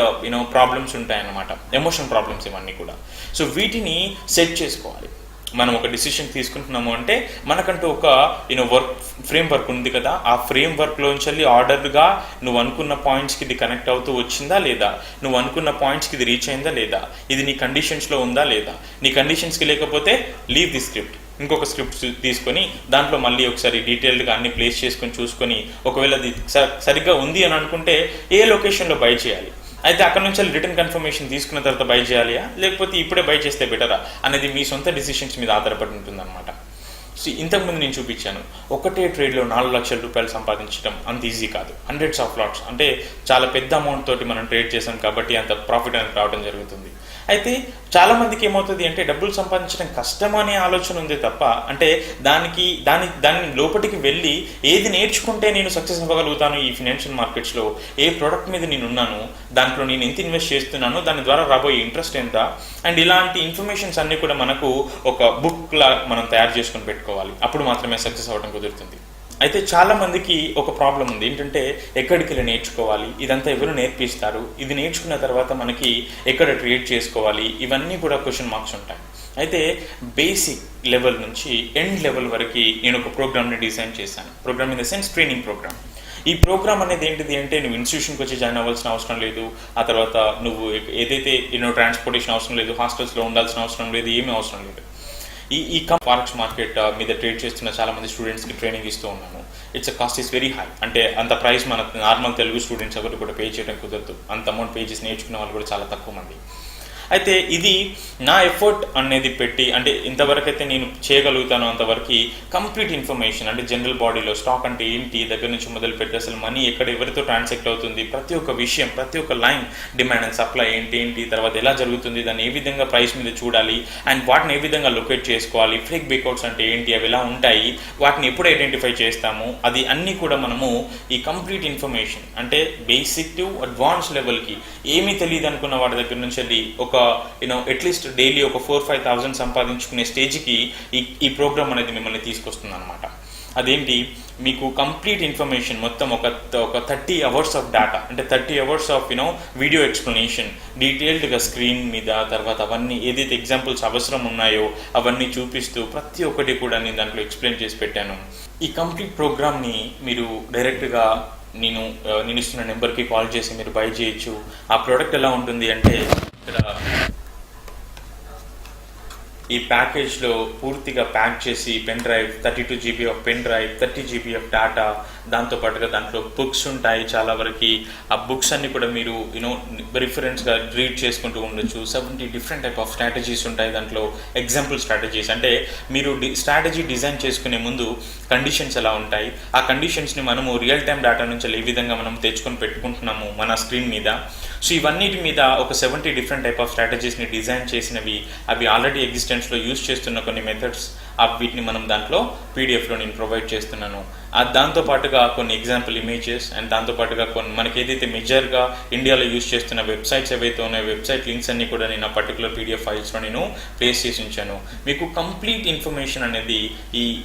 Speaker 1: ప్రాబ్లమ్స్ ఉంటాయన్నమాట. ఎమోషన్ ప్రాబ్లమ్స్ ఇవన్నీ కూడా. సో వీటిని సెట్ చేసుకోవాలి. మనం ఒక డిసిషన్ తీసుకుంటున్నాము అంటే మనకంటూ ఒక ఫ్రేమ్ వర్క్ ఉంది కదా, ఆ ఫ్రేమ్ వర్క్లోంచి ఆర్డర్గా నువ్వు అనుకున్న పాయింట్స్కి ఇది కనెక్ట్ అవుతూ వచ్చిందా లేదా, నువ్వు అనుకున్న పాయింట్స్కి ఇది రీచ్ అయిందా లేదా, ఇది నీ కండిషన్స్లో ఉందా లేదా. నీ కండిషన్స్కి లేకపోతే లీవ్ ది స్క్రిప్ట్, ఇంకొక స్క్రిప్ట్ తీసుకొని దాంట్లో మళ్ళీ ఒకసారి డీటెయిల్డ్గా అన్ని ప్లేస్ చేసుకొని చూసుకొని, ఒకవేళ అది సరిగ్గా ఉంది అని అనుకుంటే ఏ లొకేషన్లో బై చేయాలి, అయితే అక్కడ నుంచి రిటర్న్ కన్ఫర్మేషన్ తీసుకున్న తర్వాత బై చేయాలియా, లేకపోతే ఇప్పుడే బై చేస్తే బెటరా అనేది మీ సొంత డిసిషన్స్ మీద ఆధారపడి ఉంటుందన్నమాట. సో ఇంతకుముందు నేను చూపించాను, ఒకటే ట్రేడ్లో 4 లక్షల రూపాయలు సంపాదించడం అంత ఈజీ కాదు. హండ్రెడ్స్ ఆఫ్ లాట్స్ అంటే చాలా పెద్ద అమౌంట్ తోటి మనం ట్రేడ్ చేసాం కాబట్టి అంత ప్రాఫిట్ అనేది రావడం జరుగుతుంది. అయితే చాలామందికి ఏమవుతుంది అంటే డబ్బులు సంపాదించడం కష్టం అనే ఆలోచన ఉంది తప్ప, అంటే దాని లోపలికి వెళ్ళి ఏది నేర్చుకుంటే నేను సక్సెస్ అవ్వగలుగుతాను ఈ ఫినాన్షియల్ మార్కెట్స్లో, ఏ ప్రోడక్ట్ మీద నేను ఉన్నాను, దాంట్లో నేను ఎంత ఇన్వెస్ట్ చేస్తున్నాను, దాని ద్వారా రాబోయే ఇంట్రెస్ట్ ఎంత, అండ్ ఇలాంటి ఇన్ఫర్మేషన్స్ అన్నీ కూడా మనకు ఒక బుక్లా మనం తయారు చేసుకొని పెట్టుకోవాలి. అప్పుడు మాత్రమే సక్సెస్ అవ్వడం కుదురుతుంది. అయితే చాలా మందికి ఒక ప్రాబ్లం ఉంది, ఏంటంటే ఎక్కడికి వెళ్ళి నేర్చుకోవాలి, ఇదంతా ఎవరు నేర్పిస్తారు, ఇది నేర్చుకున్న తర్వాత మనకి ఎక్కడ ట్రేడ్ చేసుకోవాలి, ఇవన్నీ కూడా క్వశ్చన్ మార్క్స్ ఉంటాయి. అయితే బేసిక్ లెవెల్ నుంచి ఎండ్ లెవెల్ వరకు నేను ఒక ప్రోగ్రామ్ని డిజైన్ చేశాను. Program in the sense training program. ఈ ప్రోగ్రామ్ అనేది ఏంటిది అంటే నువ్వు ఇన్స్టిట్యూషన్కి వచ్చి జాయిన్ అవ్వాల్సిన అవసరం లేదు, ఆ తర్వాత నువ్వు ఏదైతే ట్రాన్స్పోర్టేషన్ అవసరం లేదు, హాస్టల్స్లో ఉండాల్సిన అవసరం లేదు, ఏమీ అవసరం లేదు. ఈ ఫారెక్స్ మార్కెట్ మీద ట్రేడ్ చేస్తున్న చాలా మంది స్టూడెంట్స్కి ట్రైనింగ్ ఇస్తూ ఉన్నాను. Cost is very high. అంటే అంత ప్రైస్ మన నార్మల్ తెలుగు స్టూడెంట్స్ ఎవరు కూడా పే చేయడం కుదరదు. అంత అమౌంట్ పే చేసి నేర్చుకునే వాళ్ళు కూడా చాలా తక్కువ మంది. అయితే ఇది నా ఎఫర్ట్ అనేది పెట్టి, అంటే ఇంతవరకు అయితే నేను చేయగలుగుతాను అంతవరకు కంప్లీట్ ఇన్ఫర్మేషన్, అంటే జనరల్ బాడీలో స్టాక్ అంటే ఏంటి దగ్గర నుంచి మొదలు పెట్టి అసలు మనీ ఎక్కడ ఎవరితో ట్రాన్సాక్ట్ అవుతుంది, ప్రతి ఒక్క విషయం, ప్రతి ఒక్క లైన్, డిమాండ్ అండ్ సప్లై ఏంటి, తర్వాత ఎలా జరుగుతుంది, దాన్ని ఏ విధంగా ప్రైస్ మీద చూడాలి, అండ్ వాటిని ఏ విధంగా లొకేట్ చేసుకోవాలి, ఫేక్ బ్రేక్అవుట్స్ అంటే ఏంటి, అవి ఎలా ఉంటాయి, వాటిని ఎప్పుడు ఐడెంటిఫై చేస్తాము, అది అన్నీ కూడా మనము ఈ కంప్లీట్ ఇన్ఫర్మేషన్, అంటే బేసిక్ టు అడ్వాన్స్ లెవెల్కి ఏమీ తెలియదు అనుకున్న వాటి దగ్గర నుంచి అది ఒక అట్లీస్ట్ డైలీ ఒక 4-5,000 సంపాదించుకునే స్టేజ్కి ఈ ప్రోగ్రామ్ అనేది మిమ్మల్ని తీసుకొస్తుంది అనమాట. అదేంటి, మీకు కంప్లీట్ ఇన్ఫర్మేషన్ మొత్తం ఒక 30 అవర్స్ ఆఫ్ డేటా, అంటే 30 అవర్స్ ఆఫ్ వీడియో ఎక్స్ప్లెనేషన్ డీటెయిల్డ్గా స్క్రీన్ మీద, తర్వాత అవన్నీ ఏదైతే ఎగ్జాంపుల్స్ అవసరం ఉన్నాయో అవన్నీ చూపిస్తూ ప్రతి ఒక్కటి కూడా నేను దాంట్లో ఎక్స్ప్లెయిన్ చేసి పెట్టాను. ఈ కంప్లీట్ ప్రోగ్రామ్ని మీరు డైరెక్ట్గా నేను ఇస్తున్న నెంబర్కి కాల్ చేసి మీరు బై చేయొచ్చు. ఆ ప్రోడక్ట్ ఎలా ఉంటుంది అంటే, ఇక్కడ ఈ ప్యాకేజ్లో పూర్తిగా ప్యాక్ చేసి pen drive, 32 GB of pen drive, 30 GB of data, దాంతోపాటుగా దాంట్లో బుక్స్ ఉంటాయి చాలా వరకు. ఆ బుక్స్ అన్ని కూడా మీరు రిఫరెన్స్గా రీడ్ చేసుకుంటూ ఉండొచ్చు. 70 డిఫరెంట్ టైప్ ఆఫ్ స్ట్రాటజీస్ ఉంటాయి దాంట్లో. ఎగ్జాంపుల్ స్ట్రాటజీస్ అంటే మీరు స్ట్రాటజీ డిజైన్ చేసుకునే ముందు కండిషన్స్ ఎలా ఉంటాయి, ఆ కండిషన్స్ని మనము రియల్ టైం డేటా నుంచి ఏ విధంగా మనం తెచ్చుకొని పెట్టుకుంటున్నాము మన స్క్రీన్ మీద. సో ఇవన్నిటి మీద ఒక 70 డిఫరెంట్ టైప్ ఆఫ్ స్ట్రాటజీస్ని డిజైన్ చేసినవి, అవి ఆల్రెడీ ఎగ్జిస్టెన్స్లో యూజ్ చేస్తున్న కొన్ని మెథడ్స్, వీటిని మనం దాంట్లో పీడిఎఫ్లో నేను ప్రొవైడ్ చేస్తున్నాను. దాంతోపాటుగా కొన్ని ఎగ్జాంపుల్ ఇమేజెస్, అండ్ దాంతోపాటుగా కొన్ని మనకి ఏదైతే మేజర్గా ఇండియాలో యూజ్ చేస్తున్న వెబ్సైట్స్ ఏవైతే ఉన్నాయో వెబ్సైట్ లింక్స్ అన్ని కూడా నేను ఆ పర్టికులర్ పీడిఎఫ్ ఫైల్స్లో నేను ప్లేస్ చేసి ఉంచాను. మీకు కంప్లీట్ ఇన్ఫర్మేషన్ అనేది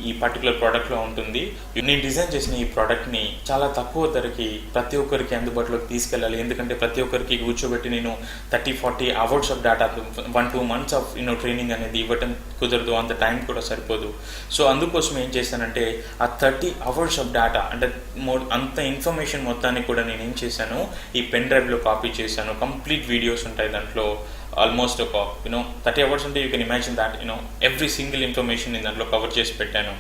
Speaker 1: ఈ పర్టికులర్ ప్రోడక్ట్లో ఉంటుంది. నేను డిజైన్ చేసిన ఈ ప్రోడక్ట్ని చాలా తక్కువ ధరకి ప్రతి ఒక్కరికి అందుబాటులోకి తీసుకెళ్ళాలి. ఎందుకంటే ప్రతి ఒక్కరికి కూర్చోబెట్టి నేను 30-40 hours of data, 1-2 months of training అనేది ఇవ్వటం కుదరదు, అంత టైం కూడా సరిపోదు. సో అందుకోసం ఏం చేశానంటే ఆ 30 అవర్స్ ఆఫ్ డేటా, అంటే అంత ఇన్ఫర్మేషన్ మొత్తాన్ని కూడా నేను ఏం చేశాను, ఈ పెన్ డ్రైవ్లో కాపీ చేశాను. కంప్లీట్ వీడియోస్ ఉంటాయి దాంట్లో. ఆల్మోస్ట్ ఒక 30 అవర్స్ అంటే you can imagine that every single information నేను దాంట్లో కవర్ చేసి పెట్టాను.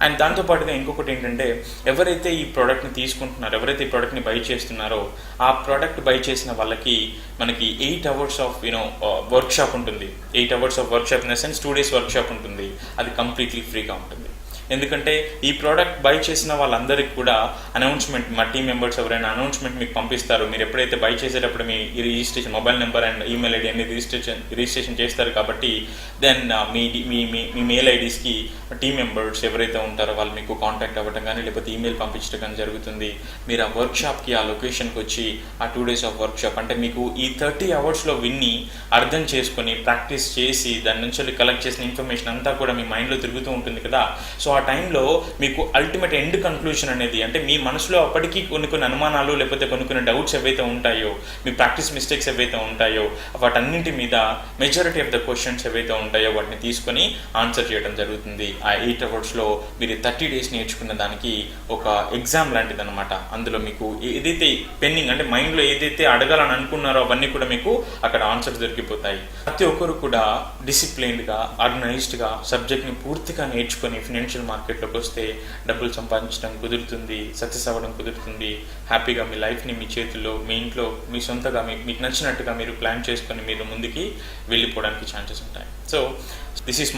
Speaker 1: అండ్ దాంతోపాటుగా ఇంకొకటి ఏంటంటే, ఎవరైతే ఈ ప్రోడక్ట్ని తీసుకుంటున్నారో, ఎవరైతే ఈ ప్రోడక్ట్ని బై చేస్తున్నారో, ఆ ప్రోడక్ట్ బై చేసిన వాళ్ళకి మనకి 8 అవర్స్ ఆఫ్ వర్క్షాప్ ఉంటుంది. 8 hours of workshop in the sense 2 days workshop ఉంటుంది. అది కంప్లీట్లీ ఫ్రీగా ఉంటుంది. ఎందుకంటే ఈ ప్రోడక్ట్ బై చేసిన వాళ్ళందరికీ కూడా అనౌన్స్మెంట్, మా టీం మెంబర్స్ ఎవరైనా అనౌన్స్మెంట్ మీకు పంపిస్తారు. మీరు ఎప్పుడైతే బై చేసేటప్పుడు మీ registration mobile number and email ID అన్ని రిజిస్ట్రేషన్ చేస్తారు కాబట్టి దెన్ మీ మీ మీ మెయిల్ ఐడీస్కి టీం మెంబర్స్ ఎవరైతే ఉంటారో వాళ్ళు మీకు కాంటాక్ట్ అవ్వడం కానీ లేకపోతే ఈమెయిల్ పంపించడం కానీ జరుగుతుంది. మీరు ఆ వర్క్షాప్కి, ఆ లొకేషన్కి వచ్చి ఆ 2 days ఆఫ్ వర్క్షాప్ అంటే మీకు ఈ 30 hours విన్ని అర్థం చేసుకొని ప్రాక్టీస్ చేసి దాని నుంచి కలెక్ట్ చేసిన ఇన్ఫర్మేషన్ అంతా కూడా మీ మైండ్లో తిరుగుతూ ఉంటుంది కదా. సో ఆ టైంలో మీకు అల్టిమేట్ ఎండ్ కన్క్లూషన్ అనేది అంటే మీ మనసులో అప్పటికీ కొన్ని అనుమానాలు లేకపోతే కొన్ని డౌట్స్ ఏవైతే ఉంటాయో, మీ ప్రాక్టీస్ మిస్టేక్స్ ఏవైతే ఉంటాయో వాటన్నింటి మీద మెజారిటీ ఆఫ్ ద క్వశ్చన్స్ ఏవైతే ఉంటాయో వాటిని తీసుకొని ఆన్సర్ చేయడం జరుగుతుంది. ఆ 8 hours మీరు 30 days నేర్చుకున్న దానికి ఒక ఎగ్జామ్ లాంటిది అనమాట. అందులో మీకు ఏదైతే పెండింగ్ అంటే మైండ్లో ఏదైతే అడగాలని అనుకున్నారో అవన్నీ కూడా మీకు అక్కడ ఆన్సర్స్ దొరికిపోతాయి. ప్రతి ఒక్కరు కూడా డిసిప్లైన్డ్గా, ఆర్గనైజ్డ్గా సబ్జెక్ట్ని పూర్తిగా నేర్చుకొని ఫినాన్షియల్ మార్కెట్లోకి వస్తే డబ్బులు సంపాదించడం కుదురుతుంది, సక్సెస్ అవ్వడం కుదురుతుంది. హ్యాపీగా మీ లైఫ్ని మీ చేతుల్లో, మీ ఇంట్లో, మీ సొంతగా మీకు నచ్చినట్టుగా మీరు ప్లాన్ చేసుకొని మీరు ముందుకి వెళ్ళిపోవడానికి ఛాన్సెస్ ఉంటాయి. So this is